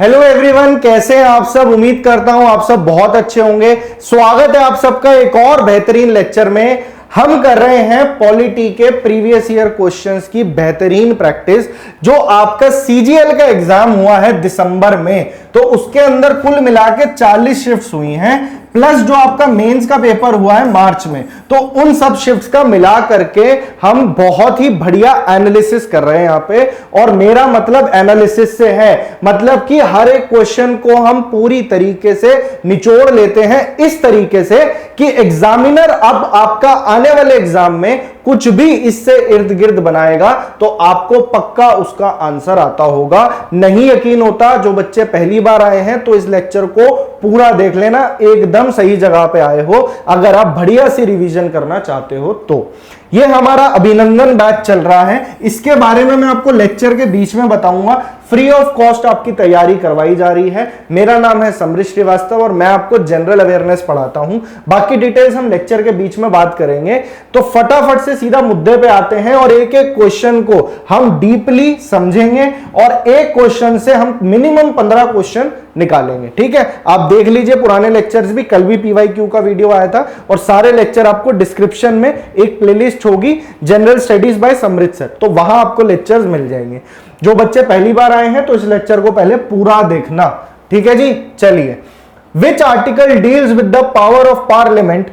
Hello everyone, कैसे हैं आप सब। उम्मीद करता हूं आप सब बहुत अच्छे होंगे। स्वागत है आप सबका एक और बेहतरीन लेक्चर में। हम कर रहे हैं पॉलिटी के प्रीवियस ईयर क्वेश्चंस की बेहतरीन प्रैक्टिस। जो आपका सीजीएल का एग्जाम हुआ है दिसंबर में, तो उसके अंदर कुल मिला के 40 शिफ्ट्स हुई हैं, प्लस जो आपका मेंस का पेपर हुआ है मार्च में, तो उन सब शिफ्ट्स का मिला करके हम बहुत ही बढ़िया एनालिसिस कर रहे हैं यहां पे। और मेरा मतलब एनालिसिस से है, मतलब कि हर एक क्वेश्चन को हम पूरी तरीके से निचोड़ लेते हैं, इस तरीके से कि एग्जामिनर अब आपका आने वाले एग्जाम में कुछ भी इससे इर्द गिर्द बनाएगा तो आपको पक्का उसका आंसर आता होगा। नहीं यकीन होता, जो बच्चे पहली बार आए हैं तो इस लेक्चर को पूरा देख लेना, एकदम सही जगह पे आए हो अगर आप बढ़िया सी रिवीजन करना चाहते हो तो। ये हमारा अभिनंदन बैच चल रहा है, इसके बारे में मैं आपको लेक्चर के बीच में बताऊंगा। फ्री ऑफ कॉस्ट आपकी तैयारी करवाई जा रही है। मेरा नाम है समृद्ध श्रीवास्तव और मैं आपको जनरल अवेयरनेस पढ़ाता हूं। बाकी डिटेल्स हम लेक्चर के बीच में बात करेंगे। तो फटाफट से सीधा मुद्दे पे आते हैं और एक एक क्वेश्चन को हम डीपली समझेंगे और एक क्वेश्चन से हम मिनिमम 15 क्वेश्चन निकालेंगे। ठीक है, आप देख लीजिए पुराने लेक्चर्स भी, कल भी पीवाईक्यू का वीडियो आया था और सारे लेक्चर आपको डिस्क्रिप्शन में एक प्लेलिस्ट होगी जनरल स्टडीज बाय समृद्ध सर, तो वहां आपको लेक्चर्स मिल जाएंगे। जो बच्चे पहली बार आए हैं तो इस लेक्चर को पहले पूरा देखना। ठीक है जी, चलिए। Which article deals with the power of parliament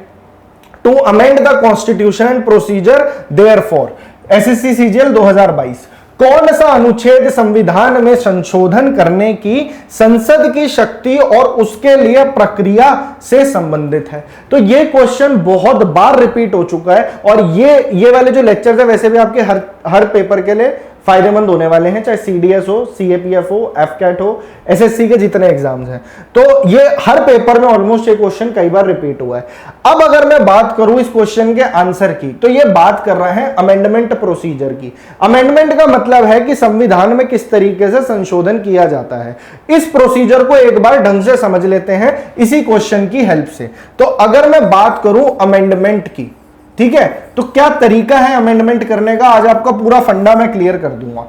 to amend the constitution and procedure therefor, SSC CGL 2022। कौन सा अनुच्छेद संविधान में संशोधन करने की संसद की शक्ति और उसके लिए प्रक्रिया से संबंधित है। तो ये क्वेश्चन बहुत बार रिपीट हो चुका है और ये वाले जो लेक्चर्स है वैसे भी आपके हर पेपर के लिए फायदेमंद होने वाले हैं, चाहे सीडीएस हो, सीएपीएफ हो, एफकैट हो, एसएससी के जितने एग्जाम्स हैं। तो ये हर पेपर में ऑलमोस्ट ये क्वेश्चन कई बार रिपीट हुआ है। अब अगर मैं बात करूं इस क्वेश्चन के आंसर की, तो ये बात कर रहे हैं अमेंडमेंट प्रोसीजर की। अमेंडमेंट का मतलब है कि संविधान में किस तरीके से संशोधन किया जाता है। इस प्रोसीजर को एक बार ढंग से समझ लेते हैं इसी क्वेश्चन की हेल्प से। तो अगर मैं बात करूं अमेंडमेंट की, ठीक है, तो क्या तरीका है अमेंडमेंट करने का, आज आपका पूरा फंडा मैं क्लियर कर दूंगा।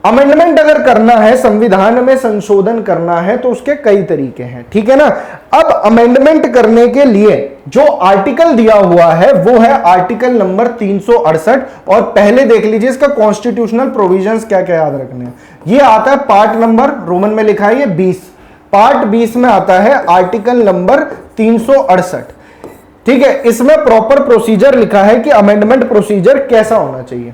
अमेंडमेंट अगर करना है, संविधान में संशोधन करना है, तो उसके कई तरीके हैं। ठीक है ना। अब अमेंडमेंट करने के लिए जो आर्टिकल दिया हुआ है वो है आर्टिकल नंबर 368 और पहले देख लीजिए इसका कॉन्स्टिट्यूशनल प्रोविजंस क्या क्या याद रखने हैं। ये आता है पार्ट नंबर, रोमन में लिखा है ये 20, पार्ट 20 में आता है आर्टिकल नंबर 368। ठीक है, इसमें प्रॉपर प्रोसीजर लिखा है कि अमेंडमेंट प्रोसीजर कैसा होना चाहिए।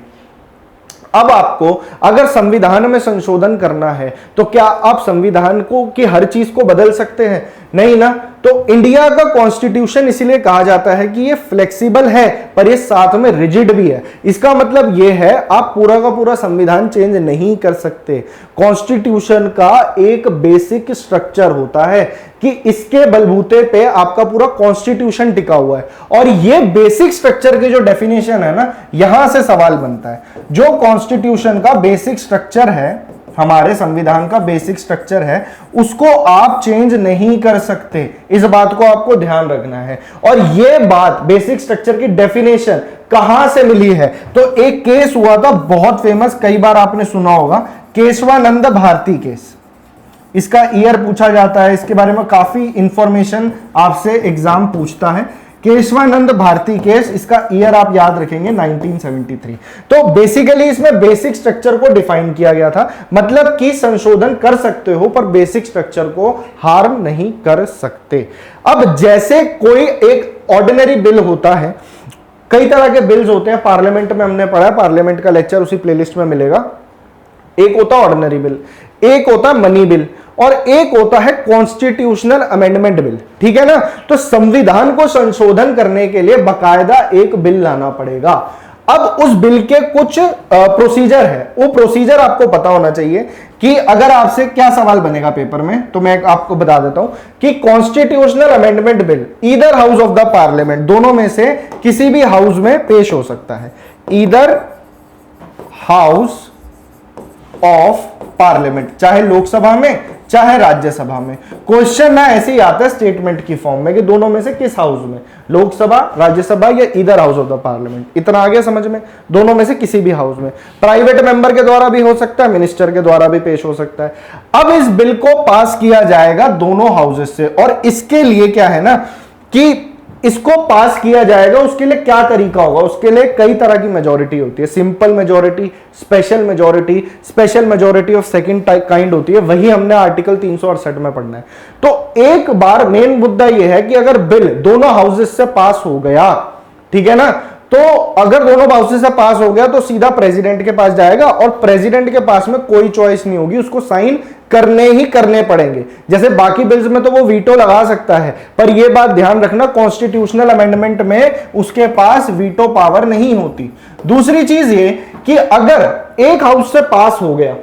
अब आपको अगर संविधान में संशोधन करना है तो क्या आप संविधान को की हर चीज को बदल सकते हैं? नहीं ना। तो इंडिया का कॉन्स्टिट्यूशन इसीलिए कहा जाता है कि ये फ्लेक्सिबल है पर ये साथ में रिजिड भी है। इसका मतलब ये है आप पूरा का पूरा संविधान चेंज नहीं कर सकते। कॉन्स्टिट्यूशन का एक बेसिक स्ट्रक्चर होता है कि इसके बलबूते पे आपका पूरा कॉन्स्टिट्यूशन टिका हुआ है और ये बेसिक स्ट्रक्चर की जो डेफिनेशन है ना, यहां से सवाल बनता है। जो कॉन्स्टिट्यूशन का बेसिक स्ट्रक्चर है, हमारे संविधान का बेसिक स्ट्रक्चर है, उसको आप चेंज नहीं कर सकते। इस बात को आपको ध्यान रखना है। और ये बात बेसिक स्ट्रक्चर की डेफिनेशन कहां से मिली है, तो एक केस हुआ था बहुत फेमस, कई बार आपने सुना होगा, केशवानंद भारती केस। इसका ईयर पूछा जाता है, इसके बारे में काफी इंफॉर्मेशन आपसे एग्जाम पूछता है। केशवानंद भारती केस, इसका ईयर आप याद रखेंगे 1973। तो बेसिकली इसमें बेसिक स्ट्रक्चर को डिफाइन किया गया था, मतलब कि संशोधन कर सकते हो पर बेसिक स्ट्रक्चर को हार्म नहीं कर सकते। अब जैसे कोई एक ऑर्डिनरी बिल होता है, कई तरह के बिल्स होते हैं, पार्लियामेंट में हमने पढ़ा है, पार्लियामेंट का लेक्चर उसी प्लेलिस्ट में मिलेगा। एक होता है ऑर्डिनरी बिल, एक होता है मनी बिल और एक होता है कॉन्स्टिट्यूशनल अमेंडमेंट बिल। ठीक है ना। तो संविधान को संशोधन करने के लिए बकायदा एक बिल लाना पड़ेगा। अब उस बिल के कुछ प्रोसीजर है, वो प्रोसीजर आपको पता होना चाहिए कि अगर आपसे क्या सवाल बनेगा पेपर में, तो मैं आपको बता देता हूं कि constitutional amendment bill either house of the parliament, दोनों में से किसी भी हाउस में पेश हो सकता है। ईदर हाउस ऑफ पार्लियामेंट, चाहे लोकसभा में चाहे राज्यसभा में। क्वेश्चन ना ऐसे ही आता है स्टेटमेंट की फॉर्म में कि दोनों में से किस हाउस में, लोकसभा, राज्यसभा या either house of the parliament. इतना आ गया समझ में, दोनों में से किसी भी हाउस में। प्राइवेट मेंबर के द्वारा भी हो सकता है, मिनिस्टर के द्वारा भी पेश हो सकता है। अब इस बिल को पास किया जाएगा दोनों हाउसेस से, और इसके लिए क्या है ना कि इसको पास किया जाएगा, उसके लिए क्या तरीका होगा, उसके लिए कई तरह की मेजॉरिटी होती है। Simple majority, special majority, special majority of second kind होती है, वही हमने आर्टिकल 368 में पढ़ना है। तो एक बार मेन मुद्दा यह है कि अगर बिल दोनों हाउसेस से पास हो गया, ठीक है ना, तो अगर दोनों हाउसेस से पास हो गया तो सीधा प्रेसिडेंट के पास जाएगा, और प्रेसिडेंट के पास में कोई चॉइस नहीं होगी, उसको साइन करने ही करने पड़ेंगे। जैसे बाकी बिल्स में तो वो वीटो लगा सकता है, पर यह बात ध्यान रखना कॉन्स्टिट्यूशनल अमेंडमेंट में उसके पास वीटो पावर नहीं होती। दूसरी चीज ये कि अगर एक हाउस से पास हो गया,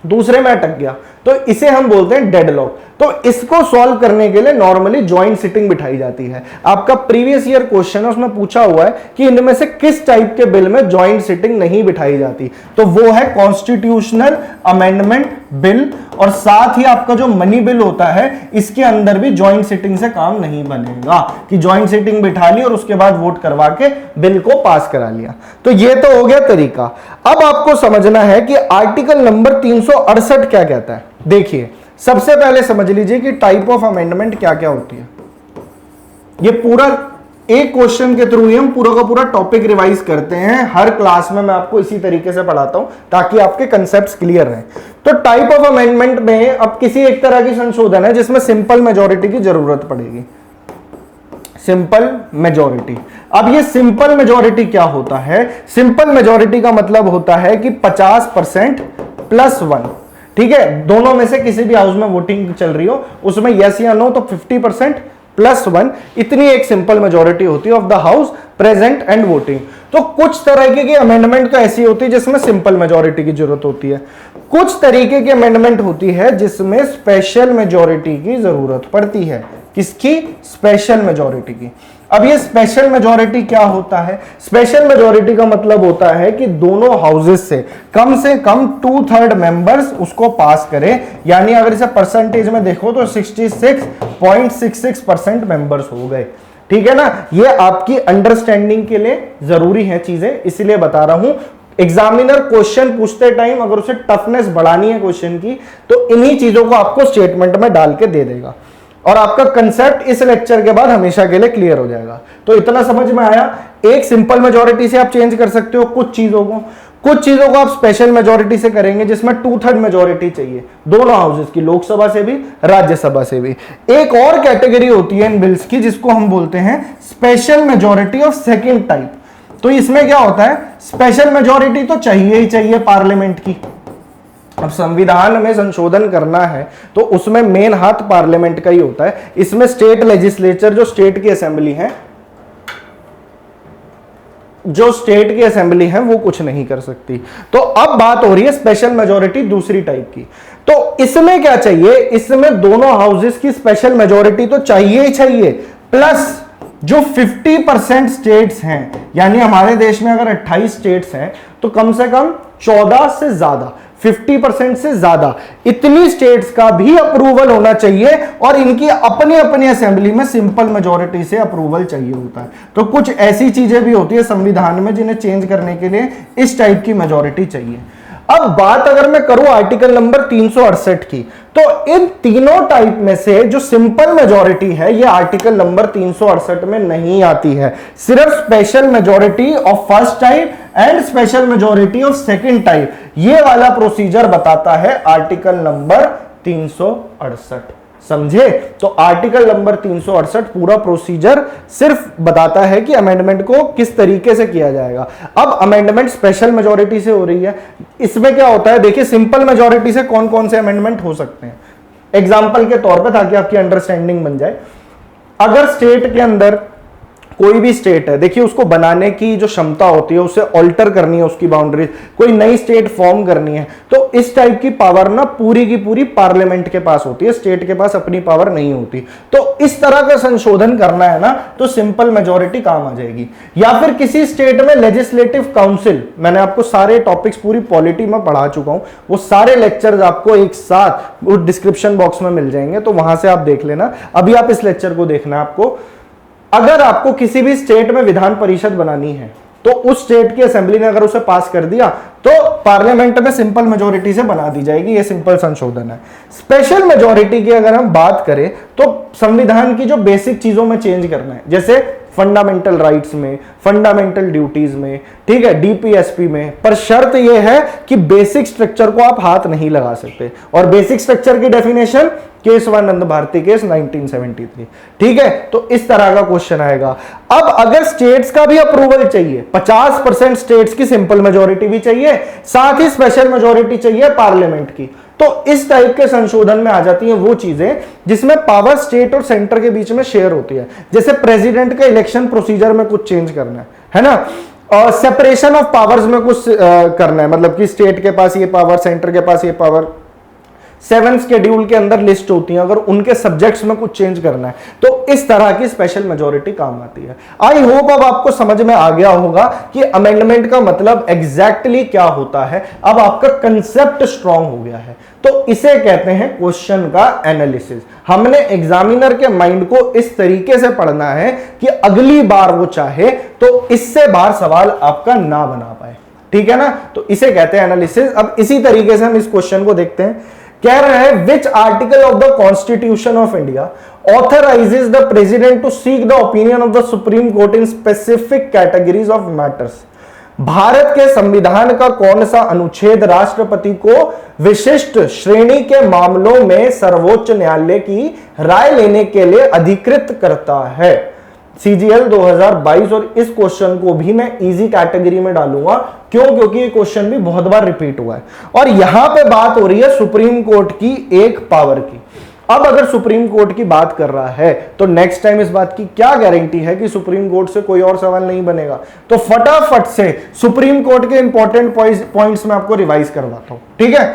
दूसरे में अटक गया, तो इसे हम बोलते हैं डेडलॉक। तो इसको सॉल्व करने के लिए नॉर्मली ज्वाइंट सिटिंग बिठाई जाती है। आपका प्रीवियस ईयर क्वेश्चन है, उसमें पूछा हुआ है कि इनमें से किस टाइप के बिल में ज्वाइंट सिटिंग नहीं बिठाई जाती, तो वो है कॉन्स्टिट्यूशनल अमेंडमेंट बिल। और साथ ही आपका जो मनी बिल होता है, इसके अंदर भी ज्वाइंट सिटिंग से काम नहीं बनेगा कि ज्वाइंट सिटिंग बिठा ली और उसके बाद वोट करवा के बिल को पास करा लिया। तो ये तो हो गया तरीका। अब आपको समझना है कि आर्टिकल नंबर 368 क्या कहता है। देखिए, सबसे पहले समझ लीजिए कि टाइप ऑफ अमेंडमेंट क्या क्या होती है। ये पूरा एक क्वेश्चन के थ्रू ही हम पूरा का पूरा टॉपिक रिवाइज करते हैं। हर क्लास में मैं आपको इसी तरीके से पढ़ाता हूं ताकि आपके कंसेप्ट्स क्लियर रहें। तो टाइप ऑफ अमेंडमेंट में अब किसी एक तरह की संशोधन है जिसमें सिंपल मेजॉरिटी की जरूरत पड़ेगी। Simple majority. अब ये सिंपल मेजॉरिटी क्या होता है? सिंपल मेजॉरिटी का मतलब होता है कि 50% +1, ठीक है, दोनों में से किसी भी हाउस में वोटिंग चल रही हो, उसमें यस या नो, तो 50% +1, इतनी एक सिंपल मेजॉरिटी होती है of the house present and voting. तो कुछ तरीके की अमेंडमेंट तो ऐसी होती है जिसमें सिंपल मेजॉरिटी की जरूरत होती है, कुछ तरीके की अमेंडमेंट होती है जिसमें स्पेशल मेजॉरिटी की जरूरत पड़ती है। किसकी? स्पेशल मेजॉरिटी की। अब ये स्पेशल मेजॉरिटी क्या होता है? स्पेशल मेजॉरिटी का मतलब होता है कि दोनों हाउसेस से कम 2/3 मेंबर्स उसको पास करें, यानी अगर इसे परसेंटेज में देखो तो 66.66% मेंबर्स हो गए। ठीक है ना, ये आपकी अंडरस्टैंडिंग के लिए जरूरी है चीजें, इसलिए बता रहा हूं। एग्जामिनर क्वेश्चन पूछते टाइम अगर उसे टफनेस बढ़ानी है क्वेश्चन की, तो इन्हीं चीजों को आपको स्टेटमेंट में डाल के दे देगा और आपका कंसेप्ट इस लेक्चर के बाद हमेशा के लिए क्लियर हो जाएगा। तो इतना समझ में आया, एक सिंपल मेजॉरिटी से आप चेंज कर सकते हो कुछ चीजों को, कुछ चीजों को आप स्पेशल मेजॉरिटी से करेंगे जिसमें 2/3 मेजॉरिटी चाहिए दोनों हाउसेस की, लोकसभा से भी राज्यसभा से भी। एक और कैटेगरी होती है इन बिल्स की जिसको हम बोलते हैं special majority of second type. तो इसमें क्या होता है? स्पेशल मेजॉरिटी तो चाहिए ही चाहिए पार्लियामेंट की। अब संविधान में संशोधन करना है तो उसमें मेन हाथ पार्लियामेंट का ही होता है। इसमें स्टेट लेजिस्लेचर, जो स्टेट की असेंबली है, वो कुछ नहीं कर सकती। तो अब बात हो रही है स्पेशल मेजॉरिटी दूसरी टाइप की। तो इसमें क्या चाहिए? इसमें दोनों हाउसेस की स्पेशल मेजॉरिटी तो चाहिए ही चाहिए, प्लस जो 50% स्टेट्स हैं, यानी हमारे देश में अगर 28 स्टेट्स हैं तो कम से कम 14 से ज्यादा, 50% से ज्यादा, इतनी स्टेट्स का भी अप्रूवल होना चाहिए और इनकी अपनी अपनी असेंबली में सिंपल मेजॉरिटी से अप्रूवल चाहिए होता है। तो कुछ ऐसी चीजें भी होती है संविधान में जिन्हें चेंज करने के लिए इस टाइप की मेजॉरिटी चाहिए। अब बात अगर मैं करूं आर्टिकल नंबर 368 की, तो इन तीनों टाइप में से जो सिंपल मेजॉरिटी है ये आर्टिकल नंबर 368 में नहीं आती है। सिर्फ special majority of first type and special majority of second type, ये वाला प्रोसीजर बताता है आर्टिकल नंबर 368। समझे? तो आर्टिकल नंबर 368 पूरा प्रोसीजर सिर्फ बताता है कि अमेंडमेंट को किस तरीके से किया जाएगा। अब अमेंडमेंट स्पेशल मेजॉरिटी से हो रही है, इसमें क्या होता है? देखिए, सिंपल मेजॉरिटी से कौन कौन से अमेंडमेंट हो सकते हैं, एग्जाम्पल के तौर पे, ताकि आपकी अंडरस्टैंडिंग बन जाए। अगर स्टेट के अंदर कोई भी स्टेट है, देखिए उसको बनाने की जो क्षमता होती है, उसे ऑल्टर करनी है उसकी बाउंड्रीज, कोई नई स्टेट फॉर्म करनी है, तो इस टाइप की पावर ना पूरी की पूरी पार्लियामेंट के पास होती है, स्टेट के पास अपनी पावर नहीं होती। तो इस तरह का संशोधन करना है ना, तो सिंपल मेजोरिटी काम आ जाएगी। या फिर किसी स्टेट में लेजिस्लेटिव काउंसिल, मैंने आपको सारे टॉपिक्स पूरी पॉलिटी में पढ़ा चुका हूं, वो सारे लेक्चर्स आपको एक साथ वो डिस्क्रिप्शन बॉक्स में मिल जाएंगे, तो वहां से आप देख लेना। अभी आप इस लेक्चर को देखना है आपको। अगर आपको किसी भी स्टेट में विधान परिषद बनानी है, तो उस स्टेट की असेंबली ने अगर उसे पास कर दिया, तो पार्लियामेंट में सिंपल मेजोरिटी से बना दी जाएगी। ये सिंपल संशोधन है। स्पेशल मेजोरिटी की अगर हम बात करें, तो संविधान की जो बेसिक चीजों में चेंज करना है, जैसे फंडामेंटल राइट्स में, फंडामेंटल ड्यूटीज में, ठीक है, डीपीएसपी में, पर शर्त यह है कि बेसिक स्ट्रक्चर को आप हाथ नहीं लगा सकते। और बेसिक स्ट्रक्चर की डेफिनेशन केशवानंद भारती केस 1973, ठीक है। तो इस तरह का क्वेश्चन आएगा। अब अगर स्टेट्स का भी अप्रूवल चाहिए, 50% स्टेट्स की सिंपल मेजोरिटी भी चाहिए, साथ ही स्पेशल मेजोरिटी चाहिए पार्लियामेंट की, तो इस टाइप के संशोधन में आ जाती हैं वो चीजें जिसमें पावर स्टेट और सेंटर के बीच में शेयर होती है। जैसे प्रेसिडेंट का इलेक्शन प्रोसीजर में कुछ चेंज करना है ना, और सेपरेशन ऑफ पावर्स में कुछ करना है, मतलब कि स्टेट के पास ये पावर, सेंटर के पास ये पावर, 7 शेड्यूल के अंदर लिस्ट होती है, अगर उनके सब्जेक्ट्स में कुछ चेंज करना है, तो इस तरह की स्पेशल मेजोरिटी काम आती है। आई होप अब आपको समझ में आ गया होगा कि अमेंडमेंट का मतलब एग्जैक्टली क्या होता है। अब आपका कंसेप्ट स्ट्रांग हो गया है। तो इसे कहते हैं क्वेश्चन का एनालिसिस। हमने एग्जामिनर के माइंड को इस तरीके से पढ़ना है कि अगली बार वो चाहे तो इससे बाहर सवाल आपका ना बना पाए, ठीक है ना। तो इसे कहते हैं एनालिसिस। अब इसी तरीके से हम इस क्वेश्चन को देखते हैं। कह रहे हैं which article of the constitution of India authorises the president to seek the opinion of the supreme court in specific categories of matters. Bharat के संविधान का कौन सा अनुच्छेद राष्ट्रपति को विशिष्ट श्रेणी के मामलों में सर्वोच्च न्यायालय की राय लेने के लिए अधिकृत करता है। CGL 2022। और इस क्वेश्चन को भी मैं इजी कैटेगरी में डालूंगा, क्यों? क्योंकि ये क्वेश्चन भी बहुत बार रिपीट हुआ है। और यहां पे बात हो रही है सुप्रीम कोर्ट की एक पावर की। अब अगर सुप्रीम कोर्ट की बात कर रहा है, तो नेक्स्ट टाइम इस बात की क्या गारंटी है कि सुप्रीम कोर्ट से कोई और सवाल नहीं बनेगा? तो फटाफट से सुप्रीम कोर्ट के इंपॉर्टेंट पॉइंट्स में आपको रिवाइज करवाता हूं, ठीक है।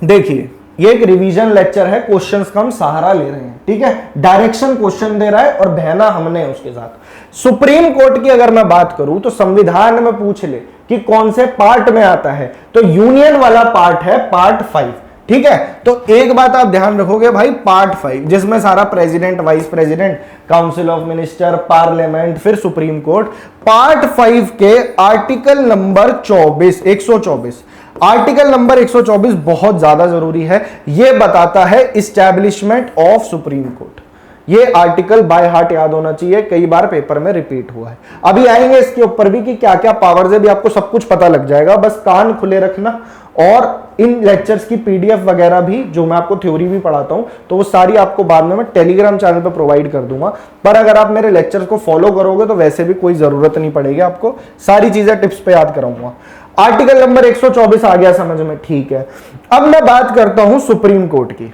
देखिए, ये एक रिवीजन लेक्चर है, क्वेश्चंस का हम सहारा ले रहे हैं, ठीक है। डायरेक्शन क्वेश्चन दे रहा है और बहना हमने उसके साथ। सुप्रीम कोर्ट की अगर मैं बात करूं, तो संविधान में पूछ ले कि कौन से पार्ट में आता है, तो यूनियन वाला पार्ट है पार्ट 5, ठीक है। तो एक बात आप ध्यान रखोगे भाई, पार्ट 5 जिसमें सारा president, vice president, council of minister, parliament, फिर सुप्रीम कोर्ट। पार्ट 5 के आर्टिकल नंबर 24, 124, आर्टिकल नंबर 124 बहुत ज्यादा जरूरी है। यह बताता है इस्टेब्लिशमेंट ऑफ सुप्रीम कोर्ट। ये आर्टिकल बाय हार्ट याद होना चाहिए, कई बार पेपर में रिपीट हुआ है। अभी आएंगे इसके ऊपर भी कि क्या क्या पावर्स है, भी आपको सब कुछ पता लग जाएगा, बस कान खुले रखना। और इन लेक्चर्स की PDF वगैरह भी, जो मैं आपको थ्योरी भी पढ़ाता हूं, तो वो सारी आपको बाद में मैं टेलीग्राम चैनल पर प्रोवाइड कर दूंगा। पर अगर आप मेरे लेक्चर्स को फॉलो करोगे तो वैसे भी कोई जरूरत नहीं पड़ेगी, आपको सारी चीजें टिप्स पे याद कराऊंगा। आर्टिकल नंबर 124 आ गया समझ में, ठीक है। अब मैं बात करता हूं सुप्रीम कोर्ट की।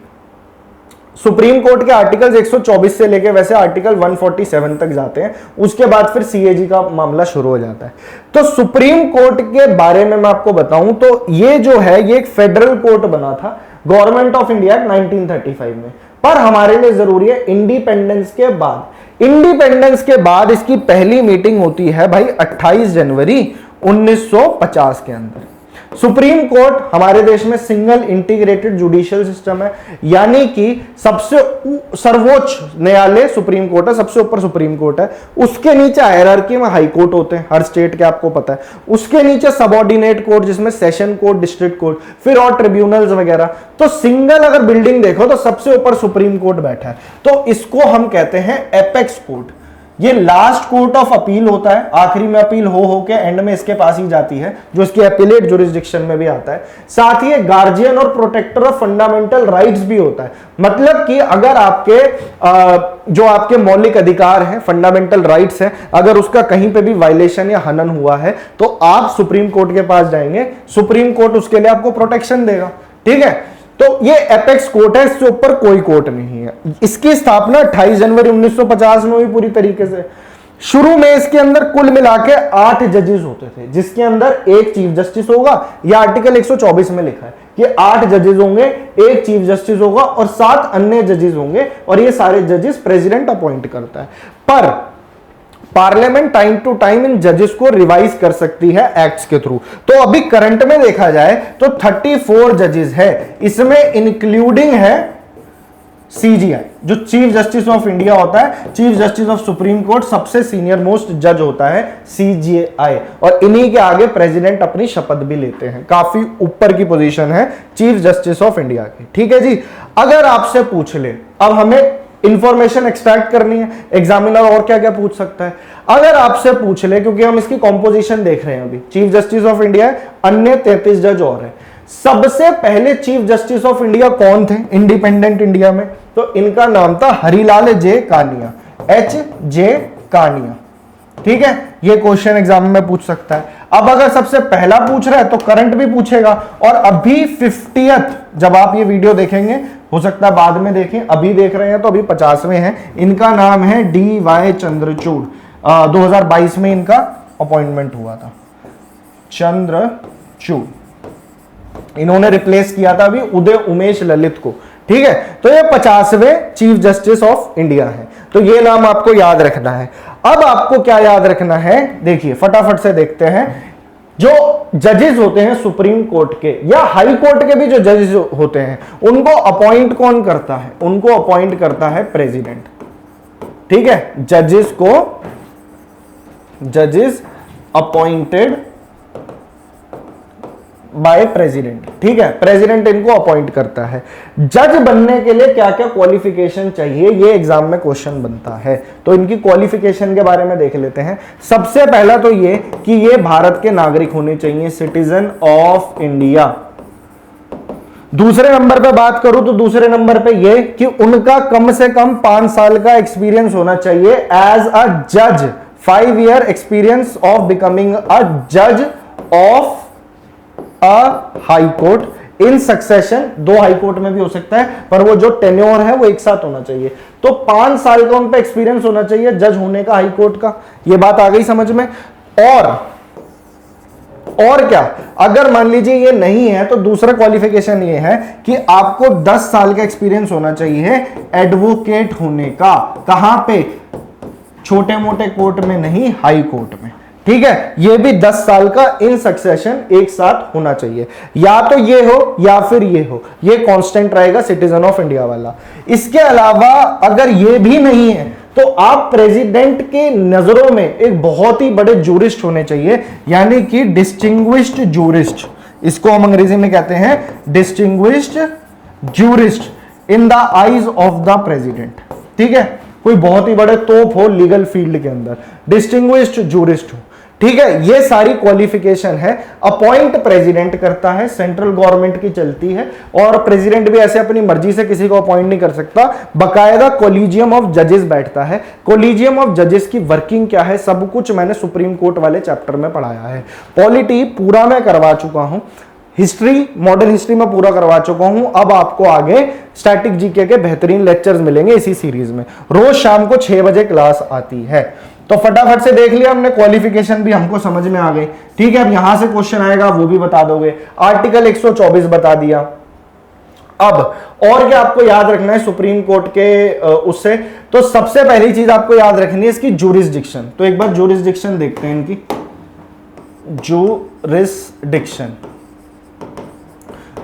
सुप्रीम कोर्ट के आर्टिकल्स 124 से लेके वैसे आर्टिकल 147 तक जाते हैं, उसके बाद फिर CAG का मामला शुरू हो जाता है। तो सुप्रीम कोर्ट के बारे में मैं आपको बताऊं तो ये जो है, ये एक फेडरल कोर्ट बना था गवर्नमेंट ऑफ इंडिया 1935 में, पर हमारे लिए जरूरी है इंडिपेंडेंस के बाद। इंडिपेंडेंस के बाद इसकी पहली मीटिंग होती है भाई 28 जनवरी 1950 के अंदर। सुप्रीम कोर्ट हमारे देश में सिंगल इंटीग्रेटेड जुडिशियल सिस्टम है, यानी कि सबसे सर्वोच्च न्यायालय सुप्रीम कोर्ट है, सबसे ऊपर सुप्रीम कोर्ट है। उसके नीचे हायरार्की में हाई कोर्ट होते हैं हर स्टेट के, आपको पता है। उसके नीचे सबऑर्डिनेट कोर्ट जिसमें सेशन कोर्ट, डिस्ट्रिक्ट कोर्ट, फिर और ट्रिब्यूनल्स वगैरह। तो सिंगल अगर बिल्डिंग देखो तो सबसे ऊपर सुप्रीम कोर्ट बैठा है, तो इसको हम कहते हैं एपेक्स कोर्ट। ये लास्ट कोर्ट ऑफ अपील होता है, आखिरी में अपील हो के एंड में इसके पास ही जाती है, जो इसकी एपिलेट जुरिस्डिक्शन में भी आता है। साथ ही गार्जियन और प्रोटेक्टर ऑफ फंडामेंटल राइट्स भी होता है। मतलब कि अगर आपके जो आपके मौलिक अधिकार हैं, फंडामेंटल राइट्स हैं, अगर उसका कहीं पे भी वायलेशन या हनन हुआ है, तो आप सुप्रीम कोर्ट के पास जाएंगे, सुप्रीम कोर्ट उसके लिए आपको प्रोटेक्शन देगा, ठीक है। तो ये एपेक्स कोर्ट है, इससे ऊपर कोई कोर्ट नहीं है। इसकी स्थापना 28 जनवरी 1950 में हुई पूरी तरीके से। शुरू में इसके अंदर कुल मिला के 8 जजेस होते थे, जिसके अंदर एक चीफ जस्टिस होगा, यह आर्टिकल 124 में लिखा है कि 8 जजेस होंगे, एक चीफ जस्टिस होगा और 7 अन्य जजेस होंगे, और ये सारे जजेस प्रेसिडेंट अपॉइंट करता है। पर पार्लियामेंट टाइम टू टाइम इन जजेस को रिवाइज कर सकती है एक्ट्स के थ्रू। तो अभी करंट में देखा जाए तो 34 जजेस है, इसमें इंक्लूडिंग है सीजीआई, जो चीफ जस्टिस ऑफ इंडिया होता है, chief justice of supreme court, सबसे सीनियर मोस्ट जज होता है सीजीआई, और इन्हीं के आगे प्रेसिडेंट अपनी शपथ भी लेते हैं। काफी ऊपर की पोजीशन है चीफ जस्टिस ऑफ इंडिया की। ठीक है जी। अगर आपसे पूछ ले, अब हमें इंफॉर्मेशन एक्सट्रैक्ट करनी है, एग्जामिनर और क्या क्या पूछ सकता है। अगर आपसे पूछ ले, क्योंकि हम इसकी कॉम्पोजिशन देख रहे हैं अभी, चीफ जस्टिस ऑफ इंडिया है, अन्य 33 जज और है। सबसे पहले चीफ जस्टिस ऑफ इंडिया कौन थे इंडिपेंडेंट इंडिया में? तो इनका नाम था हरिलाल जे कानिया, H.J. कानिया। ठीक है, ये क्वेश्चन एग्जाम में पूछ सकता है। अब अगर सबसे पहला पूछ रहा है तो करंट भी पूछेगा, और अभी 50th, जब आप ये वीडियो देखेंगे, हो सकता है बाद में देखें, अभी देख रहे हैं तो अभी 50वें हैं। इनका नाम है D.Y. चंद्रचूड़। 2022 में इनका अपॉइंटमेंट हुआ था, चंद्रचूड़। इन्होंने रिप्लेस किया था अभी उदय उमेश ललित को। ठीक है, तो ये 50वें चीफ जस्टिस ऑफ इंडिया है, तो ये नाम आपको याद रखना है। अब आपको क्या याद रखना है, देखिए फटाफट से देखते हैं। जो जजेस होते हैं सुप्रीम कोर्ट के या हाई कोर्ट के भी जो जजेस होते हैं, उनको अपॉइंट कौन करता है? उनको अपॉइंट करता है प्रेसिडेंट। ठीक है, जजेस अपॉइंटेड बाय प्रेसिडेंट। ठीक है, प्रेसिडेंट इनको अपॉइंट करता है। जज बनने के लिए क्या क्या क्वालिफिकेशन चाहिए, ये एग्जाम में क्वेश्चन बनता है, तो इनकी क्वालिफिकेशन के बारे में देख लेते हैं। सबसे पहला तो ये कि ये भारत के नागरिक होने चाहिए, सिटीजन ऑफ इंडिया। दूसरे नंबर पे बात करूं तो दूसरे नंबर पे ये कि उनका कम से कम 5 साल का एक्सपीरियंस होना चाहिए एज अ जज, 5 year experience of becoming a जज of high court in succession. 2 high court में भी हो सकता है, पर वो जो टेन्योर है वो एक साथ होना चाहिए। तो 5 साल का उन पे एक्सपीरियंस होना चाहिए जज होने का हाई कोर्ट का। ये बात आ गई समझ में। और क्या, अगर मान लीजिए ये नहीं है तो दूसरा क्वालिफिकेशन ये है कि आपको 10 साल का एक्सपीरियंस होना चाहिए एडवोकेट होने का। कहां पे? छोटे मोटे कोर्ट में नहीं, हाई कोर्ट में। ठीक है, ये भी 10 साल का इन सक्सेशन एक साथ होना चाहिए। या तो ये हो या फिर ये हो, ये कांस्टेंट रहेगा सिटीजन ऑफ इंडिया वाला। इसके अलावा अगर ये भी नहीं है तो आप प्रेसिडेंट के नजरों में एक बहुत ही बड़े जूरिस्ट होने चाहिए, यानी कि डिस्टिंग्विश्ड जूरिस्ट। इसको हम अंग्रेजी में कहते हैं distinguished jurist in the eyes of the president. ठीक है, कोई बहुत ही बड़े तोप हो लीगल फील्ड के अंदर, डिस्टिंग्विश्ड जूरिस्ट हो। ठीक है, ये सारी क्वालिफिकेशन है। अपॉइंट प्रेसिडेंट करता है, सेंट्रल गवर्नमेंट की चलती है, और प्रेसिडेंट भी ऐसे अपनी मर्जी से किसी को अपॉइंट नहीं कर सकता। बकायदा कोलिजियम ऑफ जजेस बैठता है। कोलिजियम ऑफ जजेस की वर्किंग क्या है, सब कुछ मैंने सुप्रीम कोर्ट वाले चैप्टर में पढ़ाया है। पॉलिटी पूरा मैं करवा चुका हूं, हिस्ट्री, मॉडर्न हिस्ट्री में पूरा करवा चुका हूं। अब आपको आगे स्टैटिक जीके के बेहतरीन लेक्चर्स मिलेंगे इसी सीरीज में। रोज शाम को 6 बजे क्लास आती है। तो फटाफट से देख लिया हमने, क्वालिफिकेशन भी हमको समझ में आ गई। ठीक है, अब यहां से क्वेश्चन आएगा वो भी बता दोगे। आर्टिकल 124 बता दिया। अब और क्या आपको याद रखना है सुप्रीम कोर्ट के उससे? तो सबसे पहली चीज आपको याद रखनी है इसकी जूरिसडिक्शन। तो एक बार जूरिसडिक्शन देखते हैं इनकी। जूरिसडिक्शन,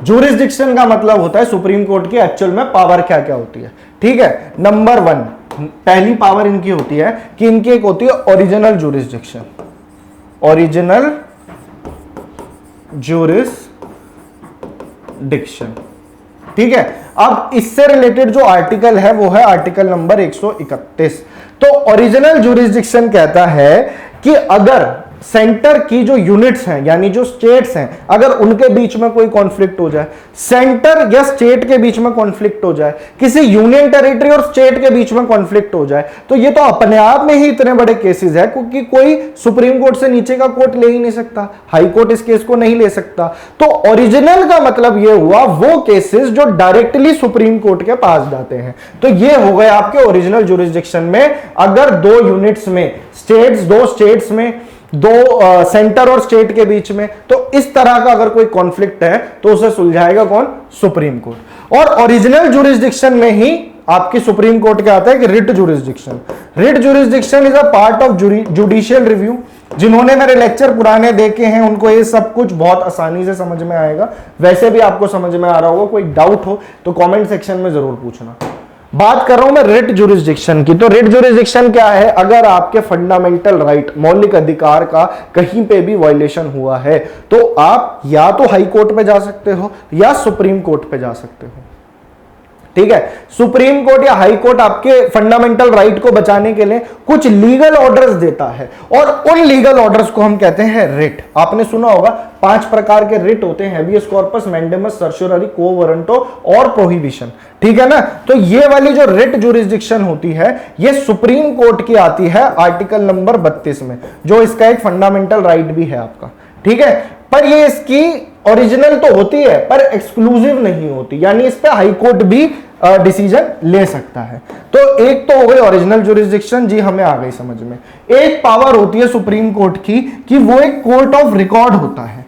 जूरिसडिक्शन का मतलब होता है सुप्रीम कोर्ट की एक्चुअल में पावर क्या क्या होती है। ठीक है, नंबर 1 पहली पावर इनकी होती है कि इनकी एक होती है ओरिजिनल जूरिसडिक्शन। ओरिजिनल जूरिसडिक्शन। ठीक है, अब इससे रिलेटेड जो आर्टिकल है वो है आर्टिकल नंबर 131। तो ओरिजिनल जूरिसडिक्शन कहता है कि अगर सेंटर की जो यूनिट्स हैं यानी जो स्टेट्स हैं, अगर उनके बीच में कोई कॉन्फ्लिक्ट हो जाए, सेंटर या स्टेट के बीच में कॉन्फ्लिक्ट हो जाए, किसी यूनियन टेरिटरी और स्टेट के बीच में कॉन्फ्लिक्ट हो जाए, तो ये तो अपने आप में ही इतने बड़े केसेस है क्योंकि कोई सुप्रीम कोर्ट से नीचे का कोर्ट ले ही नहीं सकता, हाई कोर्ट इस केस को नहीं ले सकता। तो ओरिजिनल का मतलब ये हुआ वो केसेस जो डायरेक्टली सुप्रीम कोर्ट के पास जाते हैं। तो ये हो गए आपके ओरिजिनल जुरिस्डिक्शन में, अगर दो यूनिट्स में दो स्टेट्स में, दो सेंटर और स्टेट के बीच में, तो इस तरह का अगर कोई कॉन्फ्लिक्ट है तो उसे सुलझाएगा कौन? Supreme court. और ओरिजिनल जुरिस्डिक्शन में ही आपकी सुप्रीम कोर्ट क्या आता है कि writ jurisdiction. Writ jurisdiction is a part of judicial review. जिन्होंने मेरे लेक्चर पुराने देखे हैं उनको ये सब कुछ बहुत आसानी से समझ में आएगा, वैसे भी आपको समझ में आ रहा होगा। कोई डाउट हो तो कमेंट सेक्शन में जरूर पूछना। बात कर रहा हूं मैं रिट जुरिस्डिक्शन की। तो रिट जुरिस्डिक्शन क्या है? अगर आपके फंडामेंटल राइट, मौलिक अधिकार का कहीं पे भी वायलेशन हुआ है तो आप या तो हाई कोर्ट पे जा सकते हो या सुप्रीम कोर्ट पे जा सकते हो। ठीक है, सुप्रीम कोर्ट या हाई कोर्ट आपके फंडामेंटल राइट को बचाने के लिए कुछ लीगल ऑर्डर्स देता है और उन लीगल ऑर्डर्स को हम कहते हैं रिट। आपने सुना होगा 5 प्रकार के रिट होते हैं, हेबियस कॉर्पस, मैंडेमस, सर्सोररी, को वारंटो और प्रोहिबिशन। ठीक है ना? तो ये वाली जो रिट जुरिस्डिक्शन होती है ये सुप्रीम कोर्ट की आती है आर्टिकल नंबर 32 में, जो इसका एक फंडामेंटल राइट भी है आपका। ठीक है, पर ये इसकी ओरिजिनल तो होती है पर एक्सक्लूसिव नहीं होती, यानी इस पे हाई कोर्ट भी डिसीजन ले सकता है। तो एक तो हो गई ओरिजिनल जुरिस्डिक्शन, जी हमें आ गई समझ में। एक पावर होती है सुप्रीम कोर्ट की कि वो एक कोर्ट ऑफ रिकॉर्ड होता है।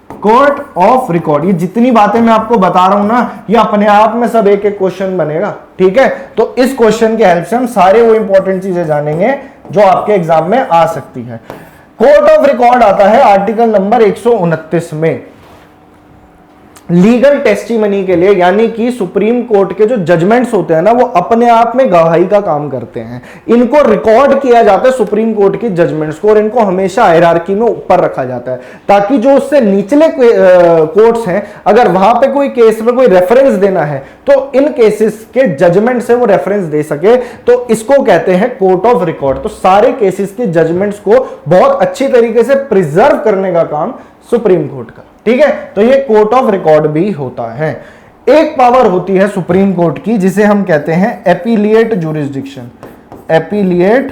कोर्ट ऑफ रिकॉर्ड, ये जितनी बातें मैं आपको बता रहा हूं ना, ये अपने आप में सब एक एक क्वेश्चन बनेगा। ठीक है, तो इस क्वेश्चन के हेल्प से हम सारे वो इंपॉर्टेंट चीजें जानेंगे जो आपके एग्जाम में आ सकती है। कोर्ट ऑफ रिकॉर्ड आता है आर्टिकल नंबर 129 में लीगल टेस्टिमनी के लिए, यानी कि सुप्रीम कोर्ट के जो जजमेंट्स होते हैं ना वो अपने आप में गवाही का काम करते हैं। इनको रिकॉर्ड किया जाता है सुप्रीम कोर्ट की जजमेंट्स को, और इनको हमेशा हायरार्की में ऊपर रखा जाता है ताकि जो उससे निचले कोर्ट्स हैं अगर वहां पे कोई केस में कोई रेफरेंस देना है तो इन केसेस के जजमेंट से वो रेफरेंस दे सके। तो इसको कहते हैं कोर्ट ऑफ रिकॉर्ड। तो सारे केसेस के जजमेंट्स को बहुत अच्छी तरीके से प्रिजर्व करने का काम सुप्रीम कोर्ट का। ठीक है, तो ये कोर्ट ऑफ रिकॉर्ड भी होता है। एक पावर होती है सुप्रीम कोर्ट की जिसे हम कहते हैं एपीलिएट जुरिस्डिक्शन। एपीलिएट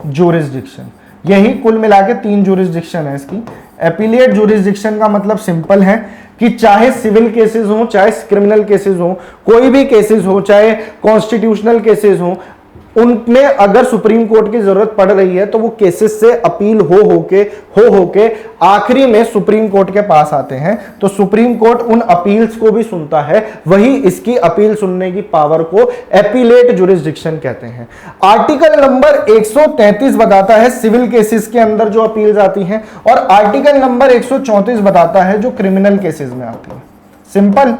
जुरिस्डिक्शन, यही कुल मिला के 3 जुरिस्डिक्शन है इसकी। एपीलिएट जुरिस्डिक्शन का मतलब सिंपल है कि चाहे सिविल केसेस हो, चाहे क्रिमिनल केसेस हो, कोई भी केसेस हो, चाहे कॉन्स्टिट्यूशनल केसेस हो, उनमें अगर सुप्रीम कोर्ट की जरूरत पड़ रही है तो वो केसेस से अपील हो होके आखिरी में सुप्रीम कोर्ट के पास आते हैं। तो सुप्रीम कोर्ट उन अपील्स को भी सुनता है, वही इसकी अपील सुनने की पावर को एपीलेट जुरिस्डिक्शन कहते हैं। आर्टिकल नंबर 133 बताता है सिविल केसेस के अंदर जो अपील्स आती हैं, और आर्टिकल नंबर 134 बताता है जो क्रिमिनल केसेस में आती है। सिंपल,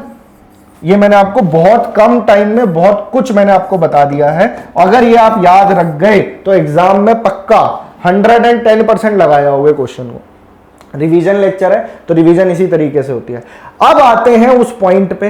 ये मैंने आपको बहुत कम टाइम में बहुत कुछ मैंने आपको बता दिया है। अगर ये आप याद रख गए तो एग्जाम में पक्का 110% लगाए होगे क्वेश्चन को। रिवीजन लेक्चर है तो रिवीजन इसी तरीके से होती है। अब आते हैं उस पॉइंट पे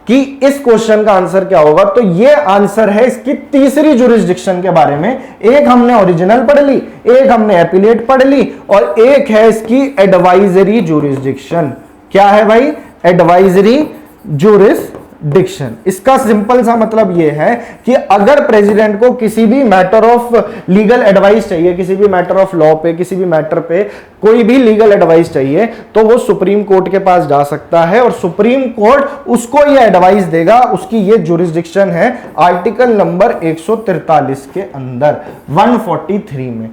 कि इस क्वेश्चन का आंसर क्या होगा। तो ये आंसर है इसकी तीसरी जुरिस्डिक्शन के बारे में। एक हमने ओरिजिनल पढ़ ली, एक हमने एपीलेट पढ़ ली, और एक है इसकी एडवाइजरी जुरिस्डिक्शन। क्या है भाई? Advisory jurisdiction. इसका सिंपल सा मतलब यह है कि अगर प्रेसिडेंट को किसी भी मैटर ऑफ लीगल एडवाइस चाहिए, किसी भी मैटर ऑफ लॉ पे, किसी भी मैटर पे कोई भी लीगल एडवाइस चाहिए, तो वो सुप्रीम कोर्ट के पास जा सकता है और सुप्रीम कोर्ट उसको ये एडवाइस देगा। उसकी ये जुरिस्डिक्शन है आर्टिकल नंबर 143 के अंदर 143 में।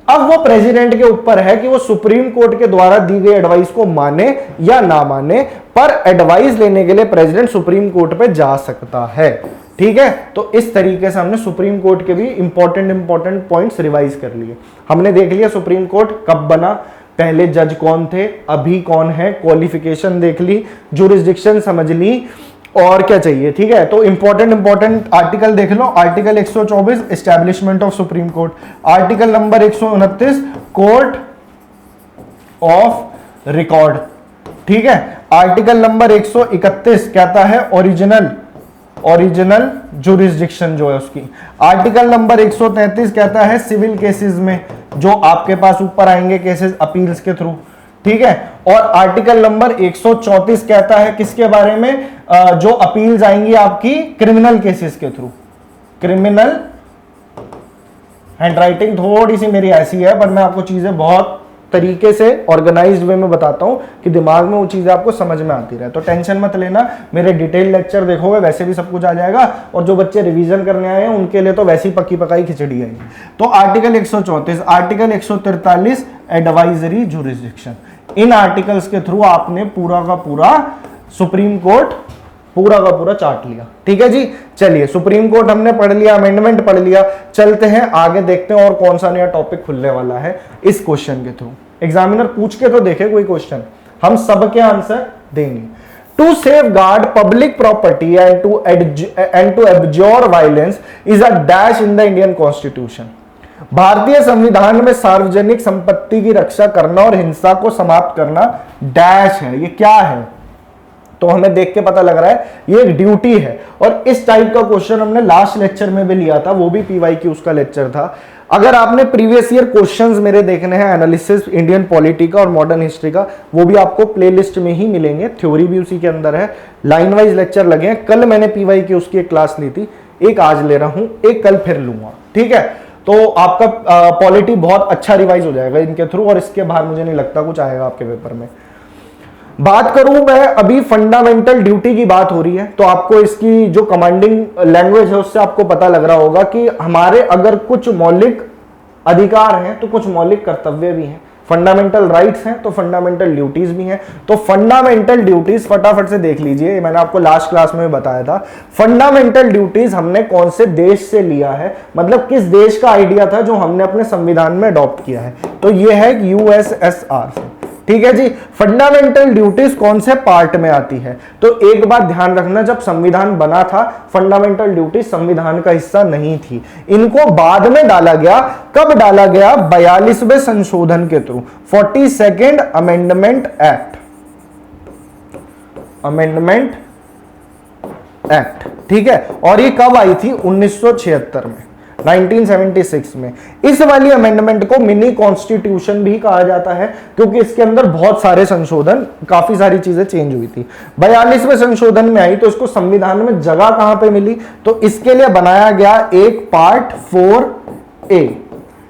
अब वो प्रेसिडेंट के ऊपर है कि वो सुप्रीम कोर्ट के द्वारा दी गई एडवाइस को माने या ना माने, पर एडवाइस लेने के लिए प्रेसिडेंट सुप्रीम कोर्ट पे जा सकता है। ठीक है, तो इस तरीके से हमने सुप्रीम कोर्ट के भी इंपॉर्टेंट पॉइंट्स रिवाइज कर लिए। हमने देख लिया सुप्रीम कोर्ट कब बना, पहले जज कौन थे, अभी कौन है, क्वालिफिकेशन देख ली, जुरिस्डिक्शन समझ ली, और क्या चाहिए। ठीक है, तो इंपॉर्टेंट आर्टिकल देख लो। Article 124 establishment of supreme court, article number 129 court of record. ठीक है, आर्टिकल नंबर 131 कहता है ओरिजिनल जुरिस्डिक्शन जो है उसकी। आर्टिकल नंबर 133 कहता है सिविल केसेस में जो आपके पास ऊपर आएंगे केसेस अपील्स के थ्रू, ठीक है। और आर्टिकल नंबर 134 कहता है किसके बारे में, जो अपील्स आएंगी आपकी क्रिमिनल केसेस के थ्रू। क्रिमिनल हैंडराइटिंग थोड़ी सी मेरी ऐसी है, पर मैं आपको चीजें बहुत तरीके से ऑर्गेनाइज्ड वे में बताता हूं कि दिमाग में वो चीजें आपको समझ में आती रहे। तो टेंशन मत लेना, मेरे डिटेल लेक्चर देखोगे वैसे भी सब कुछ आ जाएगा, और जो बच्चे रिवीजन करने आए हैं उनके लिए तो वैसी पक्की पकाई खिचड़ी है। तो आर्टिकल 134, आर्टिकल 143 एडवाइजरी जुरिस्डिक्शन, इन आर्टिकल्स के थ्रू आपने पूरा का पूरा सुप्रीम कोर्ट पूरा का पूरा चार्ट लिया, ठीक है जी। चलिए सुप्रीम कोर्ट हमने पढ़ लिया, अमेंडमेंट पढ़ लिया, चलते हैं आगे देखते हैं और कौन सा नया टॉपिक खुलने वाला है इस क्वेश्चन के थ्रू। एग्जामिनर पूछ के तो देखे कोई क्वेश्चन, हम सबके आंसर देंगे। To safeguard public property and to abjure violence is a dash in the Indian constitution. भारतीय संविधान में सार्वजनिक संपत्ति की रक्षा करना और हिंसा को समाप्त करना डैश है। ये क्या है तो हमें देख के पता लग रहा है ये एक ड्यूटी है। और इस टाइप का क्वेश्चन हमने लास्ट लेक्चर में भी लिया था, वो भी पीवाईक्यू उसका लेक्चर था। अगर आपने प्रीवियस ईयर क्वेश्चंस मेरे देखने हैं एनालिसिस इंडियन पॉलिटी का और मॉडर्न हिस्ट्री का, वो भी आपको प्लेलिस्ट में ही मिलेंगे, थ्योरी भी उसी के अंदर है, लाइन वाइज लेक्चर लगे हैं। कल मैंने पीवाईक्यू उसकी एक क्लास ली थी, एक आज ले रहा हूं, एक कल फिर लूंगा, ठीक है। तो आपका पॉलिटी बहुत अच्छा रिवाइज हो जाएगा इनके थ्रू, और इसके बाहर मुझे नहीं लगता कुछ आएगा आपके पेपर में। बात करूं मैं अभी फंडामेंटल ड्यूटी की बात हो रही है, तो आपको इसकी जो कमांडिंग लैंग्वेज है उससे आपको पता लग रहा होगा कि हमारे अगर कुछ मौलिक अधिकार हैं तो कुछ मौलिक कर्तव्य भी हैं। फंडामेंटल राइट्स हैं तो फंडामेंटल ड्यूटीज भी हैं। तो फंडामेंटल ड्यूटीज फटाफट से देख लीजिए, मैंने आपको लास्ट क्लास में बताया था। फंडामेंटल ड्यूटीज हमने कौन से देश से लिया है, मतलब किस देश का आइडिया था जो हमने अपने संविधान में अडॉप्ट किया है, तो ये है यूएसएसआर से, ठीक है जी। फंडामेंटल ड्यूटीज कौन से पार्ट में आती है, तो एक बात ध्यान रखना, जब संविधान बना था फंडामेंटल ड्यूटीज संविधान का हिस्सा नहीं थी, इनको बाद में डाला गया। कब डाला गया? 42वें संशोधन के through, 42nd amendment act, amendment act, ठीक है। और ये कब आई थी? 1976 में, 1976 में। इस वाली अमेंडमेंट को मिनी कॉन्स्टिट्यूशन भी कहा जाता है, क्योंकि इसके अंदर बहुत सारे संशोधन, काफी सारी चीजें चेंज हुई थी। 42वें संशोधन में आई, तो इसको संविधान में जगह कहां पे मिली? तो इसके लिए बनाया गया एक पार्ट 4A,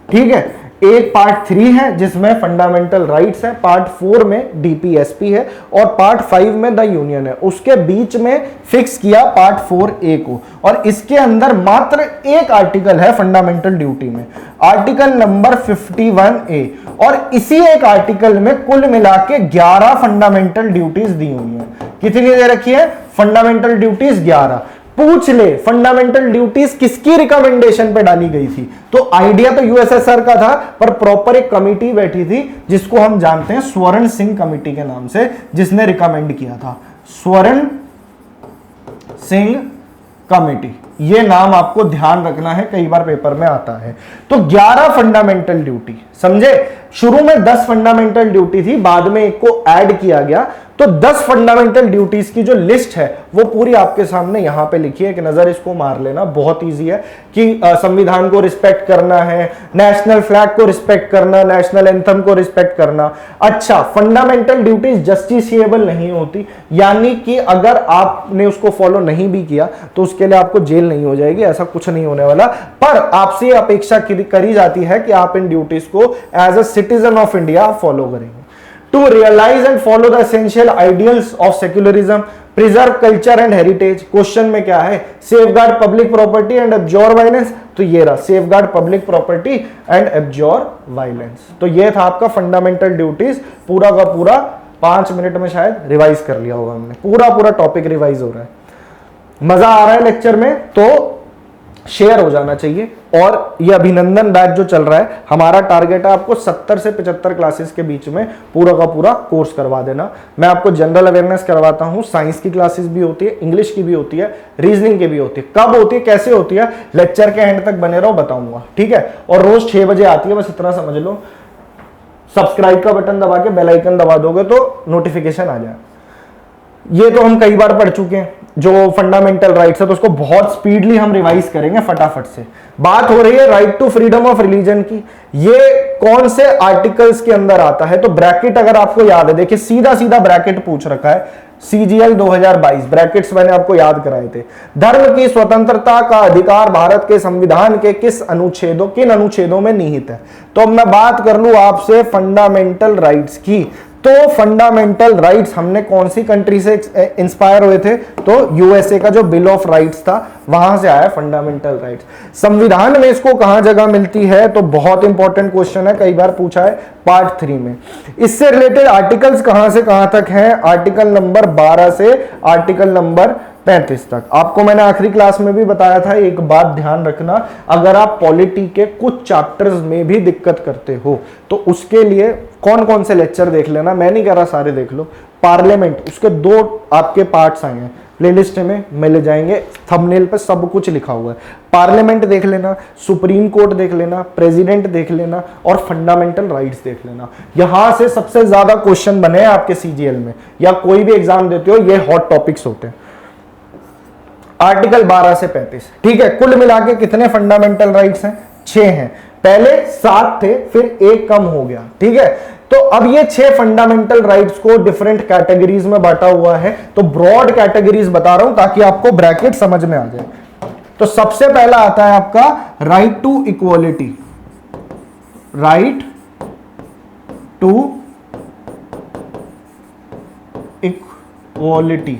ठीक है। एक पार्ट 3 है जिसमें फंडामेंटल राइट्स है, पार्ट 4 में डीपीएसपी है, और पार्ट 5 में द यूनियन है। उसके बीच में फिक्स किया पार्ट 4A को, और इसके अंदर मात्र एक आर्टिकल है फंडामेंटल ड्यूटी में, आर्टिकल नंबर 51A, और इसी एक आर्टिकल में कुल मिला के 11 फंडामेंटल ड्यूटीज दी हुई है। कितनी दे रखी है? Fundamental duties 11। पूछ ले फंडामेंटल ड्यूटीज किसकी रिकमेंडेशन पे डाली गई थी, तो आइडिया तो यूएसएसआर का था, पर प्रॉपर एक कमिटी बैठी थी जिसको हम जानते हैं स्वर्ण सिंह कमिटी के नाम से, जिसने रिकमेंड किया था, स्वर्ण सिंह कमिटी। ये नाम आपको ध्यान रखना है, कई बार पेपर में आता है। तो 11 फंडामेंटल ड्यूटी, समझे? शुरू में 10 फंडामेंटल ड्यूटी थी, बाद में एक को ऐड किया गया। तो 10 फंडामेंटल ड्यूटीज की जो लिस्ट है वो पूरी आपके सामने यहां पे लिखी है, कि नजर इसको मार लेना, बहुत इजी है। कि संविधान को रिस्पेक्ट करना है, नेशनल फ्लैग को रिस्पेक्ट करना, नेशनल एंथम को रिस्पेक्ट करना। अच्छा, फंडामेंटल ड्यूटीज जस्टिसिएबल नहीं होती, यानी कि अगर आपने उसको फॉलो नहीं भी किया तो उसके लिए आपको जेल नहीं हो जाएगी, ऐसा कुछ नहीं होने वाला। पर आपसे अपेक्षा करी जाती है कि आप इन ड्यूटीज को as a citizen of India follow करेंगे। To realize and follow the essential ideals of secularism, preserve culture and heritage। Question में क्या है? safeguard public property and abjure violence। तो ये रहा, safeguard public property and abjure violence। तो ये था आपका फंडामेंटल ड्यूटीज, पूरा का पूरा 5 मिनट में शायद रिवाइज कर लिया होगा हमने, पूरा पूरा टॉपिक रिवाइज हो रहा है। मजा आ रहा है लेक्चर में तो शेयर हो जाना चाहिए। और ये अभिनंदन बैच जो चल रहा है, हमारा टारगेट है आपको 70 से 75 क्लासेस के बीच में पूरा का पूरा कोर्स करवा देना। मैं आपको जनरल अवेयरनेस करवाता हूं, साइंस की क्लासेस भी होती है, इंग्लिश की भी होती है, रीजनिंग की भी होती है। कब होती है, कैसे होती है, लेक्चर के एंड तक बने रहो, बताऊंगा, ठीक है। और रोज 6 बजे आती है, बस इतना समझ लो। सब्सक्राइब का बटन दबा के बेल आइकन दबा दोगे तो नोटिफिकेशन आ जाए। ये तो हम कई बार पढ़ चुके हैं जो फंडामेंटल राइट्स है, तो उसको बहुत स्पीडली हम रिवाइज करेंगे फटाफट से। बात हो रही है right to freedom of religion की। ये कौन से आर्टिकल्स के अंदर आता है? तो ब्रैकेट अगर आपको याद है, देखिए सीधा सीधा ब्रैकेट पूछ रखा है, CGL 2022 ब्रैकेट्स मैंने आपको याद कराए थे। धर्म की स्वतंत्रता का अधिकार भारत के संविधान के किन अनुच्छेदों में निहित है? तो अब मैं बात कर लूं आपसे फंडामेंटल राइट्स की, तो फंडामेंटल राइट्स हमने कौन सी कंट्री से इंस्पायर हुए थे? तो यूएसए का जो बिल ऑफ राइट्स था वहां से आया फंडामेंटल राइट्स। संविधान में इसको कहां जगह मिलती है? तो बहुत इंपॉर्टेंट क्वेश्चन है, कई बार पूछा है पार्ट 3 में। इससे रिलेटेड आर्टिकल्स कहां से कहां तक हैं? आर्टिकल नंबर 12 से आर्टिकल नंबर 35 तक। आपको मैंने आखिरी क्लास में भी बताया था, एक बात ध्यान रखना, अगर आप पॉलिटी के कुछ चैप्टर्स में भी दिक्कत करते हो तो उसके लिए कौन कौन से लेक्चर देख लेना, मैं नहीं कह रहा सारे देख लो। पार्लियामेंट, उसके 2 आपके पार्ट्स आए हैं, प्लेलिस्ट में मिल जाएंगे, थंबनेल पे सब कुछ लिखा हुआ है। पार्लियामेंट देख लेना, सुप्रीम कोर्ट देख लेना, प्रेसिडेंट देख लेना और फंडामेंटल राइट्स देख लेना। यहां से सबसे ज्यादा क्वेश्चन बने हैं आपके CGL में, या कोई भी एग्जाम देते हो, ये हॉट टॉपिक्स होते हैं। आर्टिकल 12 से 35, ठीक है। कुल मिला के कितने फंडामेंटल राइट्स हैं? 6 हैं। पहले 7 थे, फिर 1 कम हो गया, ठीक है। तो अब ये 6 फंडामेंटल राइट्स को डिफरेंट कैटेगरीज में बांटा हुआ है, तो ब्रॉड कैटेगरीज बता रहा हूं ताकि आपको ब्रैकेट समझ में आ जाए। तो सबसे पहला आता है आपका right to equality, right to equality,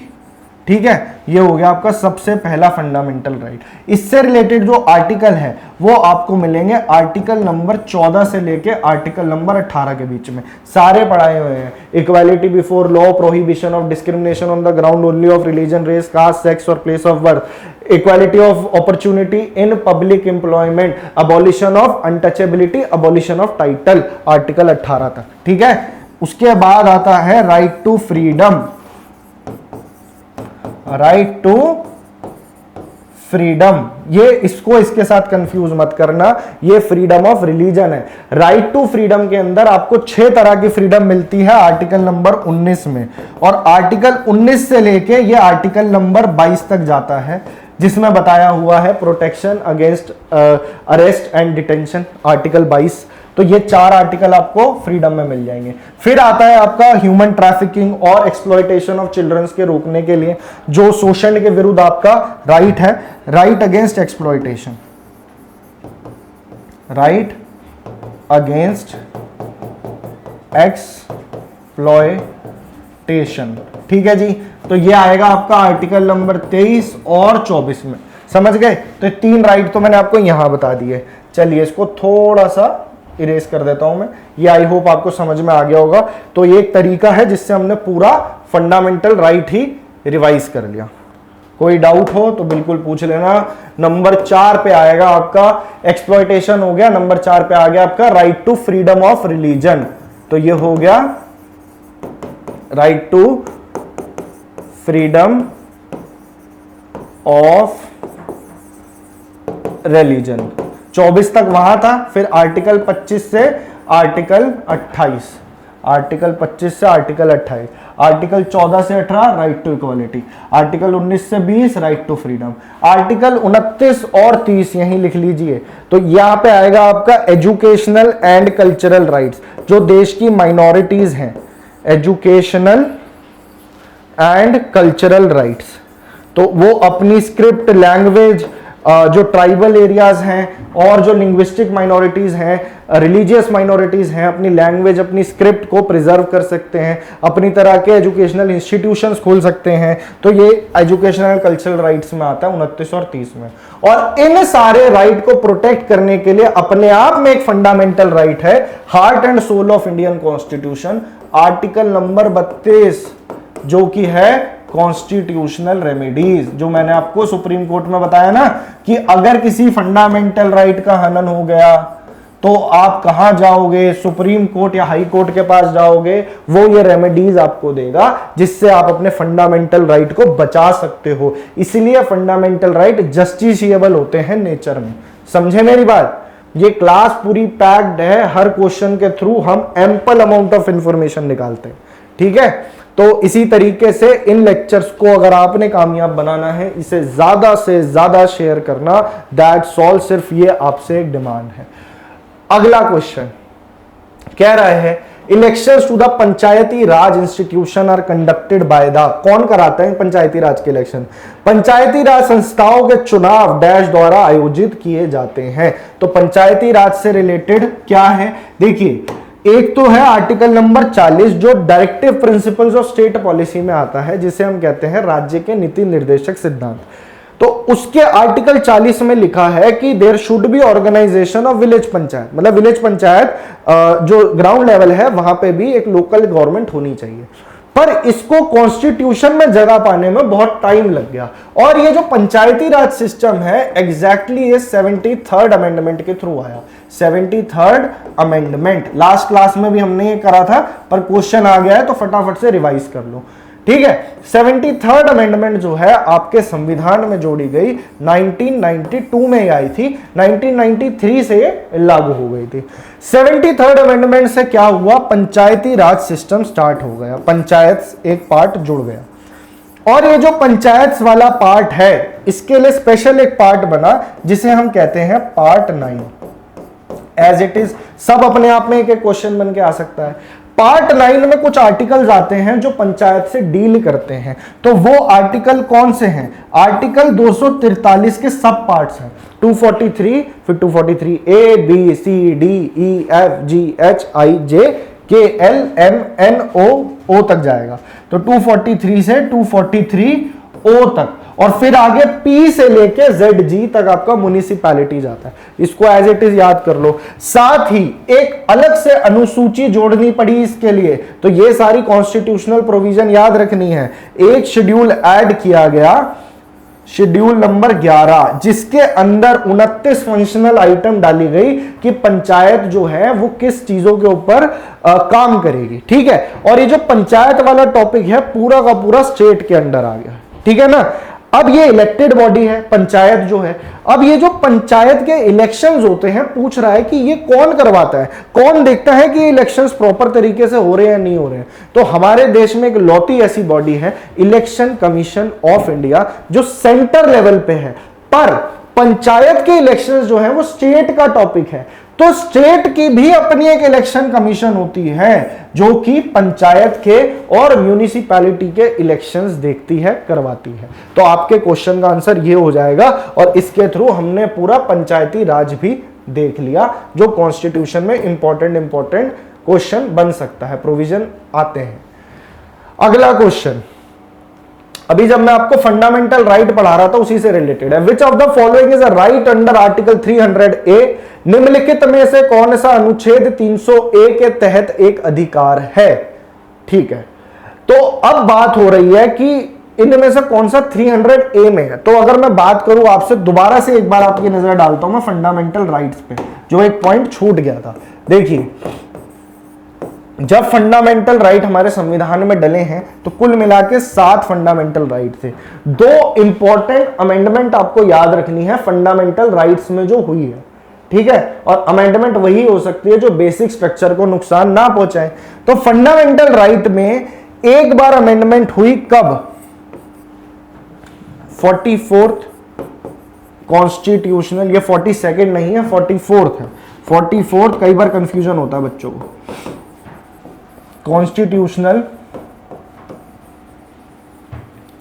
ठीक है। ये हो गया आपका सबसे पहला फंडामेंटल राइट। इससे रिलेटेड जो आर्टिकल है वो आपको मिलेंगे आर्टिकल नंबर 14 से लेके आर्टिकल नंबर 18 के बीच में, सारे पढ़ाए हुए हैं। Equality before law, prohibition of discrimination on the ground only of religion, race, caste, sex और place of birth, equality of opportunity in public employment, abolition of untouchability, abolition of title, article 18 तक, ठीक है। उसके बाद आता है right to freedom, right to freedom, ये इसको इसके साथ कंफ्यूज मत करना, ये फ्रीडम ऑफ रिलीजन है। राइट टू फ्रीडम के अंदर आपको 6 तरह की फ्रीडम मिलती है आर्टिकल नंबर 19 में, और आर्टिकल 19 से लेके ये आर्टिकल नंबर 22 तक जाता है, जिसमें बताया हुआ है protection against arrest and detention, article 22। तो ये 4 आर्टिकल आपको फ्रीडम में मिल जाएंगे। फिर आता है आपका ह्यूमन ट्रैफिकिंग और एक्सप्लॉयटेशन ऑफ चिल्ड्रंस के रोकने के लिए, जो शोषण के विरुद्ध आपका राइट है, right against exploitation, right against exploitation, ठीक है जी। तो ये आएगा आपका आर्टिकल नंबर 23 और 24 में, समझ गए। तो 3 राइट तो मैंने आपको यहां बता दिए। चलिए इसको थोड़ा सा इरेज कर देता हूं मैं, ये आई होप आपको समझ में आ गया होगा। तो ये एक तरीका है जिससे हमने पूरा फंडामेंटल राइट ही रिवाइज कर लिया। कोई डाउट हो तो बिल्कुल पूछ लेना। नंबर 4 पे आएगा आपका एक्सप्लॉयटेशन हो गया, नंबर 4 पे आ गया आपका right to freedom of religion. तो ये हो गया right to freedom of religion. 24 तक वहां था, फिर आर्टिकल 25 से आर्टिकल 28, आर्टिकल 25 से आर्टिकल 28, आर्टिकल 14 से 18 राइट टू इक्वालिटी, आर्टिकल 19 से 20 राइट टू फ्रीडम, आर्टिकल 29 और 30 यहीं लिख लीजिए। तो यहां पे आएगा आपका एजुकेशनल एंड कल्चरल राइट्स, जो देश की माइनॉरिटीज हैं, एजुकेशनल एंड कल्चरल राइट्स। तो वो अपनी स्क्रिप्ट, लैंग्वेज, जो ट्राइबल एरियाज हैं और जो लिंग्विस्टिक माइनॉरिटीज हैं, रिलीजियस माइनॉरिटीज हैं, अपनी लैंग्वेज, अपनी स्क्रिप्ट को प्रिजर्व कर सकते हैं, अपनी तरह के एजुकेशनल इंस्टीट्यूशंस खोल सकते हैं। तो ये एजुकेशनल कल्चरल राइट्स में आता है 29 और 30 में। और इन सारे राइट को प्रोटेक्ट करने के लिए अपने आप में एक फंडामेंटल राइट है, heart and soul of Indian constitution, article number 32, जो कि है कॉन्स्टिट्यूशनल रेमेडीज। जो मैंने आपको सुप्रीम कोर्ट में बताया ना कि अगर किसी फंडामेंटल राइट का हनन हो गया तो आप कहां जाओगे, सुप्रीम कोर्ट या हाई कोर्ट के पास जाओगे, वो ये रेमेडीज आपको देगा जिससे आप अपने फंडामेंटल राइट को बचा सकते हो। इसलिए फंडामेंटल राइट जस्टिशिएबल होते हैं नेचर में। समझे मेरी बात? ये क्लास पूरी पैक्ड है, हर क्वेश्चन के थ्रू हम एम्पल अमाउंट ऑफ इंफॉर्मेशन निकालते हैं, ठीक है। तो इसी तरीके से इन लेक्चर्स को अगर आपने कामयाब बनाना है, इसे ज्यादा से ज्यादा शेयर करना, दैट्स ऑल, सिर्फ ये आपसे एक डिमांड है। अगला क्वेश्चन कह रहा है elections to the panchayati raj institution are conducted by the, कौन कराता है पंचायती राज के इलेक्शन? पंचायती राज संस्थाओं के चुनाव डैश द्वारा आयोजित किए जाते हैं। तो पंचायती राज से रिलेटेड क्या है, देखिए एक तो है आर्टिकल नंबर 40 जो directive principles of state policy में आता है, जिसे हम कहते हैं राज्य के नीति निर्देशक सिद्धांत। तो उसके आर्टिकल 40 में लिखा है कि there should be organisation of village panchayat, मतलब विलेज पंचायत जो ग्राउंड लेवल है वहां पे भी एक लोकल गवर्नमेंट होनी चाहिए। पर इसको कॉन्स्टिट्यूशन में जगह पाने में बहुत टाइम लग गया, और ये जो पंचायती राज सिस्टम है एग्जैक्टली ये 73rd अमेंडमेंट के थ्रू आया। 73rd अमेंडमेंट लास्ट क्लास में भी हमने ये करा था, पर क्वेश्चन आ गया है तो फटाफट से रिवाइज कर लो, ठीक है। 73rd अमेंडमेंट जो है आपके संविधान में जोड़ी गई 1992 में आई थी, 1993 से लागू हो गई थी। 73rd अमेंडमेंट से क्या हुआ, पंचायती राज सिस्टम स्टार्ट हो गया, पंचायत एक पार्ट जुड़ गया। और ये जो पंचायत वाला पार्ट है इसके लिए स्पेशल एक पार्ट बना जिसे हम कहते हैं पार्ट 9। एज इट इज सब अपने आप में एक क्वेश्चन बन के आ सकता है। पार्ट 9 में कुछ आर्टिकल्स आते हैं जो पंचायत से डील करते हैं, तो वो आर्टिकल कौन से हैं? आर्टिकल 243 के सब पार्ट्स हैं, 243, फिर 243 A B C D E F G H I J K L M N O तक जाएगा। तो 243 से 243 ओ तक, और फिर आगे पी से लेके जेड जी तक आपका म्युनिसिपैलिटी जाता है। इसको एज इट इज याद कर लो। साथ ही एक अलग से अनुसूची जोड़नी पड़ी इसके लिए, तो ये सारी कॉन्स्टिट्यूशनल प्रोविजन याद रखनी है। एक शेड्यूल ऐड किया गया, शेड्यूल नंबर 11, जिसके अंदर 29 फंक्शनल आइटम डाली गई कि पंचायत जो है वो किस चीजों के ऊपर काम करेगी, ठीक है। और ये जो पंचायत वाला टॉपिक है पूरा का पूरा स्टेट के अंडर आ गया, ठीक है ना। अब ये इलेक्टेड बॉडी है पंचायत जो है। अब ये जो पंचायत के इलेक्शंस होते हैं, पूछ रहा है कि ये कौन करवाता है, कौन देखता है कि इलेक्शंस प्रॉपर तरीके से हो रहे हैं नहीं हो रहे हैं? तो हमारे देश में एक लौती ऐसी बॉडी है इलेक्शन कमीशन ऑफ इंडिया, जो सेंटर लेवल पे है। पर पंचायत के इलेक्शंस जो है वो स्टेट का टॉपिक है, तो स्टेट की भी अपनी एक इलेक्शन कमीशन होती है जो कि पंचायत के और म्यूनिसिपैलिटी के इलेक्शंस देखती है, करवाती है। तो आपके क्वेश्चन का आंसर ये हो जाएगा, और इसके थ्रू हमने पूरा पंचायती राज भी देख लिया, जो कॉन्स्टिट्यूशन में इंपॉर्टेंट क्वेश्चन बन सकता है, प्रोविजन आते हैं। अगला क्वेश्चन, अभी जब मैं आपको फंडामेंटल राइट पढ़ा रहा था उसी से रिलेटेड है। Which of the following is a right under article 300A? निम्नलिखित में से कौन सा अनुच्छेद 300A के तहत एक अधिकार है? ठीक है, तो अब बात हो रही है कि इनमें से कौन सा 300A में है। तो अगर मैं बात करूं आपसे, दोबारा से एक बार आपकी नजर डालता हूं मैं फंडामेंटल राइट्स पे, जो एक पॉइंट छूट गया था। देखिए, जब फंडामेंटल राइट हमारे संविधान में डले हैं तो कुल मिला के 7 फंडामेंटल राइट थे। 2 इंपॉर्टेंट अमेंडमेंट आपको याद रखनी है फंडामेंटल राइट्स में जो हुई है, ठीक है। और अमेंडमेंट वही हो सकती है जो बेसिक स्ट्रक्चर को नुकसान ना पहुंचाए। तो फंडामेंटल राइट में एक बार अमेंडमेंट हुई, कब? 44th कॉन्स्टिट्यूशनल, ये 42nd नहीं है, 44th है। 44th, कई बार कंफ्यूजन होता है बच्चों को। कॉन्स्टिट्यूशनल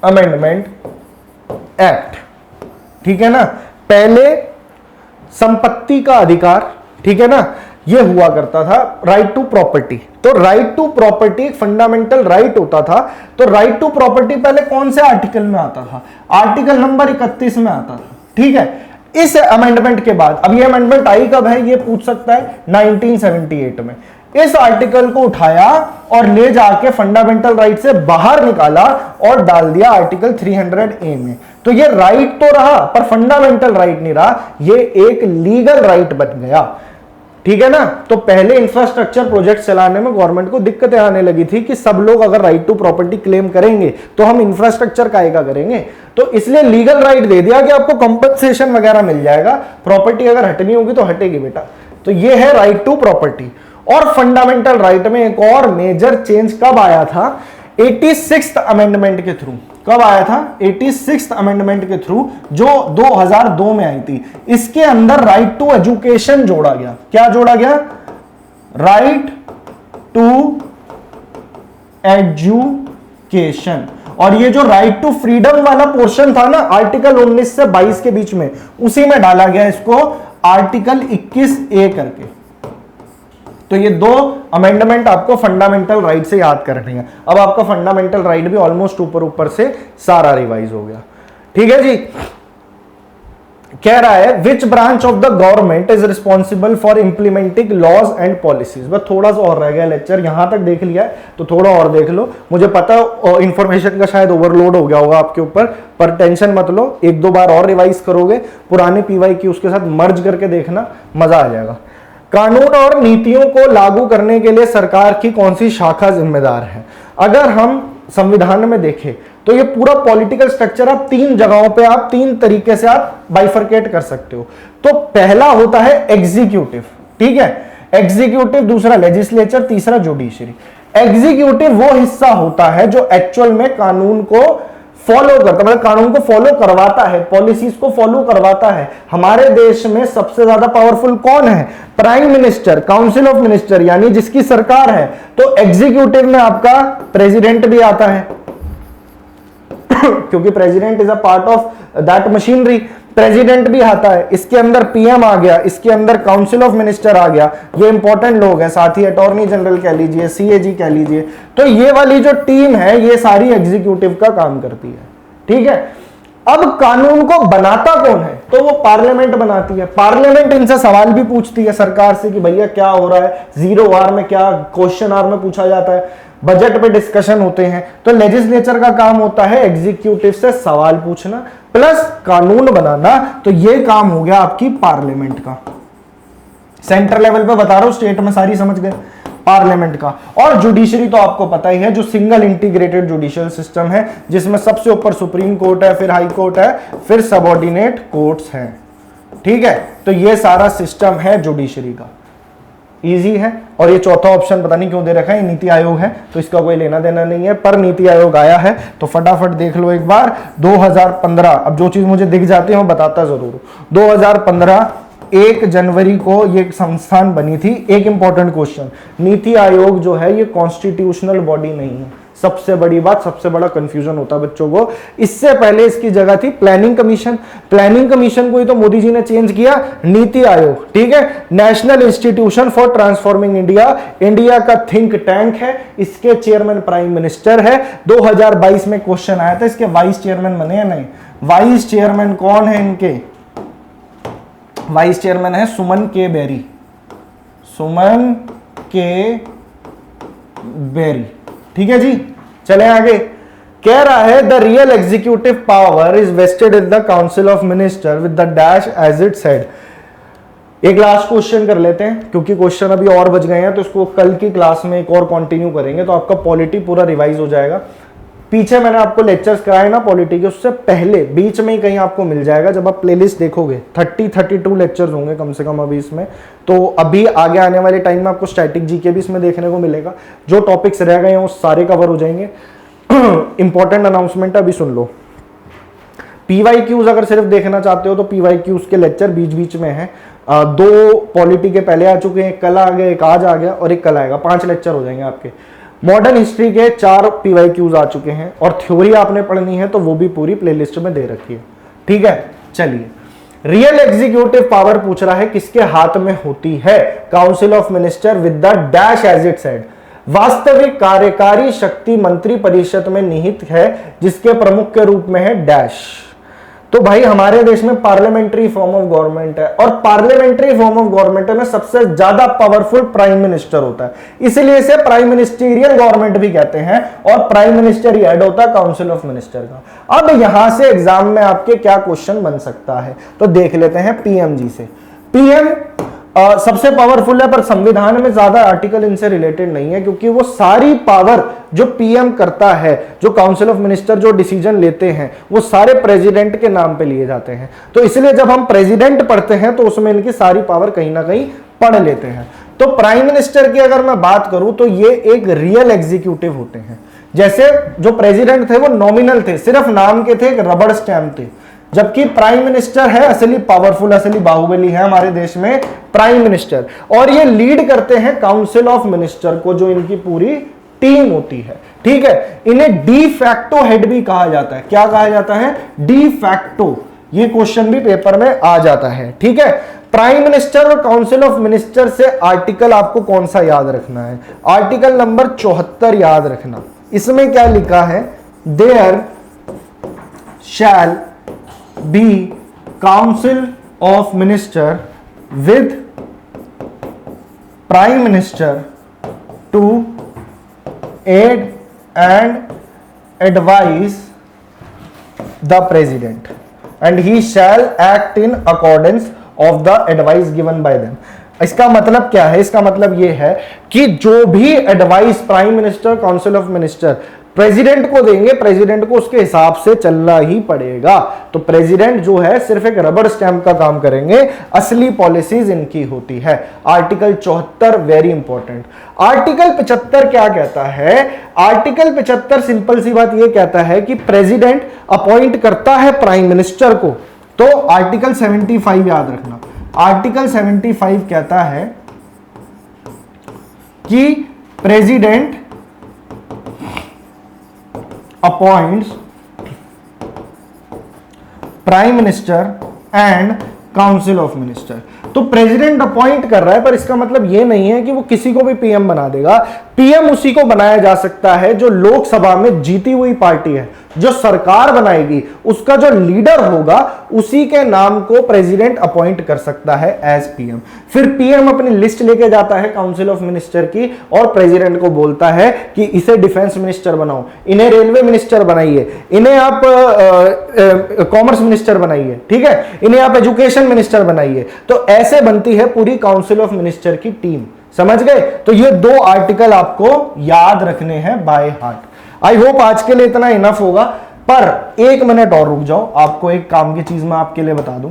अमेंडमेंट एक्ट, ठीक है ना। पहले संपत्ति का अधिकार, ठीक है ना, ये हुआ करता था राइट टू प्रॉपर्टी। तो राइट टू प्रॉपर्टी एक फंडामेंटल राइट होता था। तो राइट टू प्रॉपर्टी पहले कौन से आर्टिकल में आता था? आर्टिकल नंबर 31 में आता था, ठीक है। इस अमेंडमेंट के बाद, अब ये अमेंडमेंट आई कब है ये पूछ सकता है, 1978 में। इस आर्टिकल को उठाया और ले जाके फंडामेंटल राइट से बाहर निकाला और डाल दिया आर्टिकल 300A में। तो ये राइट तो रहा पर फंडामेंटल राइट नहीं रहा, ये एक लीगल राइट बन गया, ठीक है ना। तो पहले इंफ्रास्ट्रक्चर प्रोजेक्ट चलाने में गवर्नमेंट को दिक्कतें आने लगी थी कि सब लोग अगर राइट टू प्रॉपर्टी क्लेम करेंगे तो हम इंफ्रास्ट्रक्चर कायेगा करेंगे। तो इसलिए लीगल राइट दे दिया कि आपको कंपनसेशन वगैरह मिल जाएगा, प्रॉपर्टी अगर हटनी होगी तो हटेगी बेटा। तो ये है राइट टू प्रॉपर्टी। और फंडामेंटल राइट में एक और मेजर चेंज कब आया था? 86th अमेंडमेंट के थ्रू। कब आया था? 86th अमेंडमेंट के थ्रू, जो 2002 में आई थी। इसके अंदर राइट टू एजुकेशन जोड़ा गया। क्या जोड़ा गया? Right to education. और ये जो राइट टू फ्रीडम वाला पोर्शन था ना, आर्टिकल 19 से 22 के बीच में, उसी में डाला गया इसको आर्टिकल 21A करके। तो ये दो अमेंडमेंट आपको फंडामेंटल राइट से याद करनी है। अब आपका फंडामेंटल राइट भी ऑलमोस्ट ऊपर से सारा रिवाइज हो गया। ठीक है जी। कह रहा है which branch of the government is responsible for implementing laws and policies. बस थोड़ा सा और रह गया लेक्चर, यहां तक देख लिया है तो थोड़ा और देख लो। मुझे पता इंफॉर्मेशन का शायद ओवरलोड हो गया होगा आपके ऊपर, पर टेंशन मत लो, एक दो बार और रिवाइज करोगे, पुराने पीवाई की उसके साथ मर्ज करके देखना, मजा आ जाएगा। कानून और नीतियों को लागू करने के लिए सरकार की कौन सी शाखा जिम्मेदार है? अगर हम संविधान में देखें तो ये पूरा पॉलिटिकल स्ट्रक्चर आप तीन जगहों पे, आप तीन तरीके से आप बाइफरकेट कर सकते हो। तो पहला होता है एग्जीक्यूटिव, ठीक है, एग्जीक्यूटिव, दूसरा लेजिस्लेचर, तीसरा जुडिशरी। एग्जीक्यूटिव वो हिस्सा होता है जो एक्चुअल में कानून को फॉलो करता, मतलब कानून को फॉलो करवाता है, पॉलिसीज को फॉलो करवाता है। हमारे देश में सबसे ज्यादा पावरफुल कौन है? Prime minister, council of minister, यानी जिसकी सरकार है। तो एग्जीक्यूटिव में आपका प्रेसिडेंट भी आता है क्योंकि president is a part of that machinery. President भी आता है, इसके अंदर पीएम आ गया, इसके अंदर काउंसिल ऑफ मिनिस्टर आ गया, ये इंपॉर्टेंट लोग हैं, साथ ही अटॉर्नी जनरल कह लीजिए, सीएजी कह लीजिए। तो ये वाली जो टीम है ये सारी एग्जीक्यूटिव का काम करती है। ठीक है। अब कानून को बनाता कौन है? तो वो पार्लियामेंट बनाती है। पार्लियामेंट इनसे सवाल भी पूछती है सरकार से कि भैया क्या हो रहा है, 0 आवर में क्या, क्वेश्चन आवर में पूछा जाता है, बजट पे डिस्कशन होते हैं। तो लेजिस्लेचर का काम होता है एग्जीक्यूटिव से सवाल पूछना प्लस कानून बनाना। तो ये काम हो गया आपकी पार्लियामेंट का। सेंट्रल लेवल पे बता रहा हूं, स्टेट में सारी समझ गए, पार्लियामेंट का। और जुडिशरी तो आपको पता ही है, जो सिंगल इंटीग्रेटेड जुडिशियल सिस्टम है, जिसमें सबसे ऊपर सुप्रीम कोर्ट है, फिर हाई कोर्ट है, फिर सबऑर्डिनेट कोर्ट्स हैं। ठीक है। तो ये सारा सिस्टम है जुडिशरी का, इजी है। और ये चौथा ऑप्शन पता नहीं क्यों दे रखा है, नीति आयोग है, तो इसका कोई लेना देना नहीं है, पर नीति आयोग आया है तो फटाफट देख लो एक बार। 2015, अब जो चीज मुझे दिख जाती है मैं बताता जरूर हूं। 2015 1 जनवरी को ये संस्थान बनी थी। एक इंपॉर्टेंट क्वेश्चन, नीति आयोग जो है ये कॉन्स्टिट्यूशनल बॉडी नहीं है। सबसे बड़ी बात, सबसे बड़ा कंफ्यूजन होता है बच्चों को। इससे पहले इसकी जगह थी प्लानिंग कमीशन। प्लानिंग कमीशन को ही तो मोदी जी ने चेंज किया, नीति आयोग। ठीक है। National institution for transforming India, India का थिंक टैंक है, इसके चेयरमैन प्राइम मिनिस्टर है। 2022 में क्वेश्चन आया था, इसके वाइस चेयरमैन बने हैं नहीं। वाइस चेयरमैन कौन है इनके? वाइस चेयरमैन है सुमन के बेरी, सुमन के बेरी। ठीक है जी। चले आगे। कह रहा है the real executive power is vested in the council of minister with the dash as it said. एक लास्ट क्वेश्चन कर लेते हैं क्योंकि क्वेश्चन अभी और बच गए हैं, तो इसको कल की क्लास में एक और कंटिन्यू करेंगे तो आपका पॉलिटी पूरा रिवाइज हो जाएगा। पीछे मैंने आपको लेक्चर्स कराए ना पॉलिटी के, उससे पहले बीच में ही कहीं आपको मिल जाएगा। जब आप प्लेलिस्ट देखोगे 32 लेक्चर्स होंगे कम से कम अभी इसमें। तो अभी आगे आने वाले टाइम में आपको स्टैटिक जीके भी इसमें देखने को मिलेगा। जो टॉपिक्स रह गए हैं वो सारे कवर हो जाएंगे। इंपॉर्टेंट अनाउंसमेंट अभी सुन लो। PYQs अगर सिर्फ देखना चाहते हो तो PYQs के लेक्चर बीच बीच में है। 2 पॉलिटी के पहले आ चुके हैं, एक कल आ गया, एक आज आ गया और एक कल आएगा। 5 लेक्चर हो जाएंगे आपके। मॉडर्न हिस्ट्री के 4 PYQs आ चुके हैं और थ्योरी आपने पढ़नी है तो वो भी पूरी प्लेलिस्ट में दे रखी है। ठीक है। चलिए, रियल एग्जीक्यूटिव पावर पूछ रहा है किसके हाथ में होती है? Council of minister with the dash as it said. वास्तविक कार्यकारी शक्ति मंत्री परिषद में निहित है जिसके प्रमुख के रूप में है डैश। तो भाई हमारे देश में पार्लियामेंट्री फॉर्म ऑफ गवर्नमेंट है और पार्लियामेंट्री फॉर्म ऑफ गवर्नमेंट में सबसे ज्यादा पावरफुल प्राइम मिनिस्टर होता है, इसलिए इसे प्राइम मिनिस्टीरियल गवर्नमेंट भी कहते हैं और प्राइम मिनिस्टर ही हेड होता है काउंसिल ऑफ मिनिस्टर का। अब यहां से एग्जाम में आपके क्या क्वेश्चन बन सकता है तो देख लेते हैं पीएम जी से। पीएम सबसे पावरफुल है पर संविधान में ज्यादा आर्टिकल इनसे रिलेटेड नहीं है क्योंकि वो सारी पावर जो पीएम करता है, जो काउंसिल ऑफ मिनिस्टर जो डिसीजन लेते हैं वो सारे प्रेसिडेंट के नाम पे लिए जाते हैं। तो इसलिए जब हम प्रेसिडेंट पढ़ते हैं तो उसमें इनकी सारी पावर कहीं ना कहीं पढ़ लेते हैं। तो प्राइम मिनिस्टर की अगर मैं बात करूं तो ये एक रियल एग्जीक्यूटिव होते हैं जैसे जो प्रेसिडेंट थे वो नॉमिनल थे, सिर्फ नाम के थे, एक रबड़ स्टैम्प थे, जबकि प्राइम मिनिस्टर है असली पावरफुल, असली बाहुबली है हमारे देश में प्राइम मिनिस्टर, और ये लीड करते हैं काउंसिल ऑफ मिनिस्टर को, जो इनकी पूरी टीम होती है। ठीक है, इन्हें डी फैक्टो हेड भी कहा जाता है। क्या कहा जाता है? De facto. ये क्वेश्चन भी पेपर में आ जाता है। ठीक है, प्राइम मिनिस्टर और काउंसिल ऑफ मिनिस्टर से आर्टिकल आपको कौन सा याद रखना है? आर्टिकल नंबर 74 याद रखना। इसमें क्या लिखा है? There shall be council of minister with prime minister to aid and advise the president and he shall act in accordance of the advice given by them। इसका मतलब क्या है? इसका मतलब यह है कि जो भी advice prime minister, council of minister president को देंगे, प्रेसिडेंट को उसके हिसाब से चलना ही पड़ेगा। तो प्रेसिडेंट जो है सिर्फ एक रबर स्टैंप का काम करेंगे, असली पॉलिसीज इनकी होती है। Article 74 very important. आर्टिकल 75 क्या कहता है? आर्टिकल 75 सिंपल सी बात यह कहता है कि प्रेसिडेंट अपॉइंट करता है प्राइम मिनिस्टर को। तो आर्टिकल 75 याद रखना। आर्टिकल 75 कहता है कि president appoints prime minister and council of minister. तो प्रेसिडेंट अपॉइंट कर रहा है, पर इसका मतलब यह नहीं है कि वो किसी को भी पीएम बना देगा। पीएम उसी को बनाया जा सकता है जो लोकसभा में जीती हुई पार्टी है, जो सरकार बनाएगी, उसका जो लीडर होगा उसी के नाम को प्रेसिडेंट अपॉइंट कर सकता है एज पीएम। फिर पीएम अपनी लिस्ट लेके जाता है काउंसिल ऑफ मिनिस्टर की और प्रेसिडेंट को बोलता है कि इसे डिफेंस मिनिस्टर बनाओ, इन्हें रेलवे मिनिस्टर बनाइए, इन्हें आप कॉमर्स मिनिस्टर बनाइए, ठीक है, इन्हें आप एजुकेशन मिनिस्टर बनाइए। तो ऐसे बनती है पूरी काउंसिल ऑफ मिनिस्टर की टीम। समझ गए? तो ये दो आर्टिकल आपको याद रखने हैं बाय हार्ट। आई होप आज के लिए इतना इनफ होगा, पर एक मिनट और रुक जाओ, आपको एक काम की चीज मैं आपके लिए बता दूं,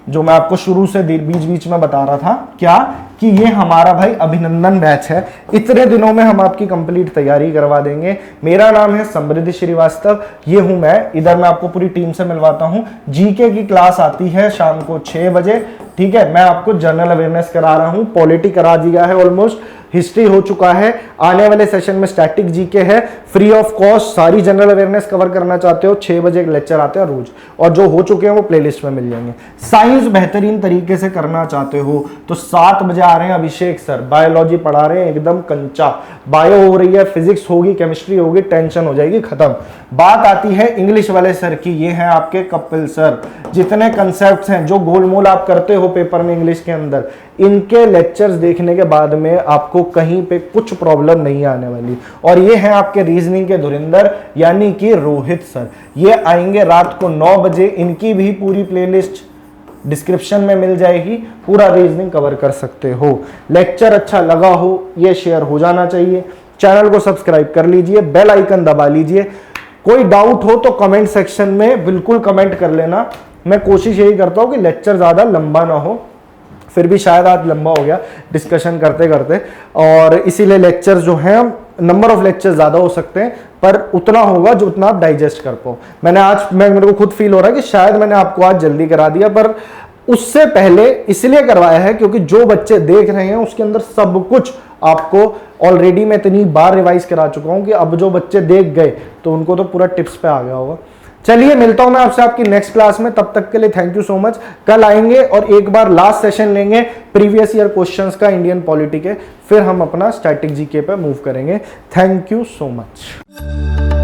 जो मैं आपको शुरू से बीच बीच में बता रहा था। क्या? कि ये हमारा भाई अभिनंदन बैच है। इतने दिनों में हम आपकी कंप्लीट तैयारी करवा देंगे। मेरा नाम है समृद्धि श्रीवास्तव, ये हूं मैं। इधर मैं आपको पूरी टीम से मिलवाता हूं। जीके की क्लास आती है शाम को 6 बजे, ठीक है। मैं आपको जनरल अवेयरनेस करा रहा हूं, पॉलिटी करा दिया है ऑलमोस्ट, हिस्ट्री हो चुका है, आने वाले सेशन में स्टैटिक जीके है, फ्री ऑफ कॉस्ट। सारी जनरल अवेयरनेस कवर करना चाहते हो, 6 बजे एक लेक्चर आते हैं रोज, और जो हो चुके हैं वो प्लेलिस्ट में मिल जाएंगे। साइंस बेहतरीन तरीके से करना चाहते हो तो 7 बजे आ रहे हैं अभिषेक सर, बायोलॉजी पढ़ा रहे हैं एकदम कंचा, बायो हो रही है, फिजिक्स होगी, केमिस्ट्री होगी, टेंशन हो जाएगी खत्म। बात आती है इंग्लिश वाले सर की, ये हैं आपके कपिल सर। जितने कंसेप्ट्स हैं जो गोलमोल आप करते हो पेपर में इंग्लिश के अंदर, इनके लेक्चर्स देखने के बाद में आपको कहीं पे कुछ प्रॉब्लम नहीं आने वाली। और ये हैं आपके रीजनिंग के धुरिंदर यानी कि रोहित सर, ये आएंगे रात को 9 बजे। इनकी भी पूरी प्लेलिस्ट डिस्क्रिप्शन में मिल जाएगी, पूरा रीजनिंग कवर कर सकते हो। लेक्चर अच्छा लगा हो, ये शेयर हो जाना चाहिए, चैनल को सब्सक्राइब कर लीजिए, बेल आइकन दबा लीजिए। कोई डाउट हो तो कमेंट सेक्शन में बिल्कुल कमेंट कर लेना। मैं कोशिश यही करता हूं कि लेक्चर ज्यादा लंबा ना हो, फिर भी शायद आज लंबा हो गया डिस्कशन करते करते, और इसीलिए लेक्चर्स जो हैं, नंबर ऑफ लेक्चर्स ज्यादा हो सकते हैं, पर उतना होगा जो उतना आप डाइजेस्ट कर पाओ। मेरे को खुद फील हो रहा है कि शायद मैंने आपको आज जल्दी करा दिया, पर उससे पहले इसलिए करवाया है क्योंकि जो बच्चे देख रहे हैं उसके अंदर सब कुछ आपको ऑलरेडी मैं इतनी बार रिवाइज करा चुका हूं कि अब जो बच्चे देख गए तो उनको तो पूरा टिप्स पे आ गया होगा। चलिए मिलता हूं मैं आपसे आपकी नेक्स्ट क्लास में, तब तक के लिए थैंक यू सो मच। कल आएंगे और एक बार लास्ट सेशन लेंगे प्रीवियस ईयर क्वेश्चंस का इंडियन पॉलिटी के, फिर हम अपना स्टैटिक जीके पे मूव करेंगे। Thank you so much.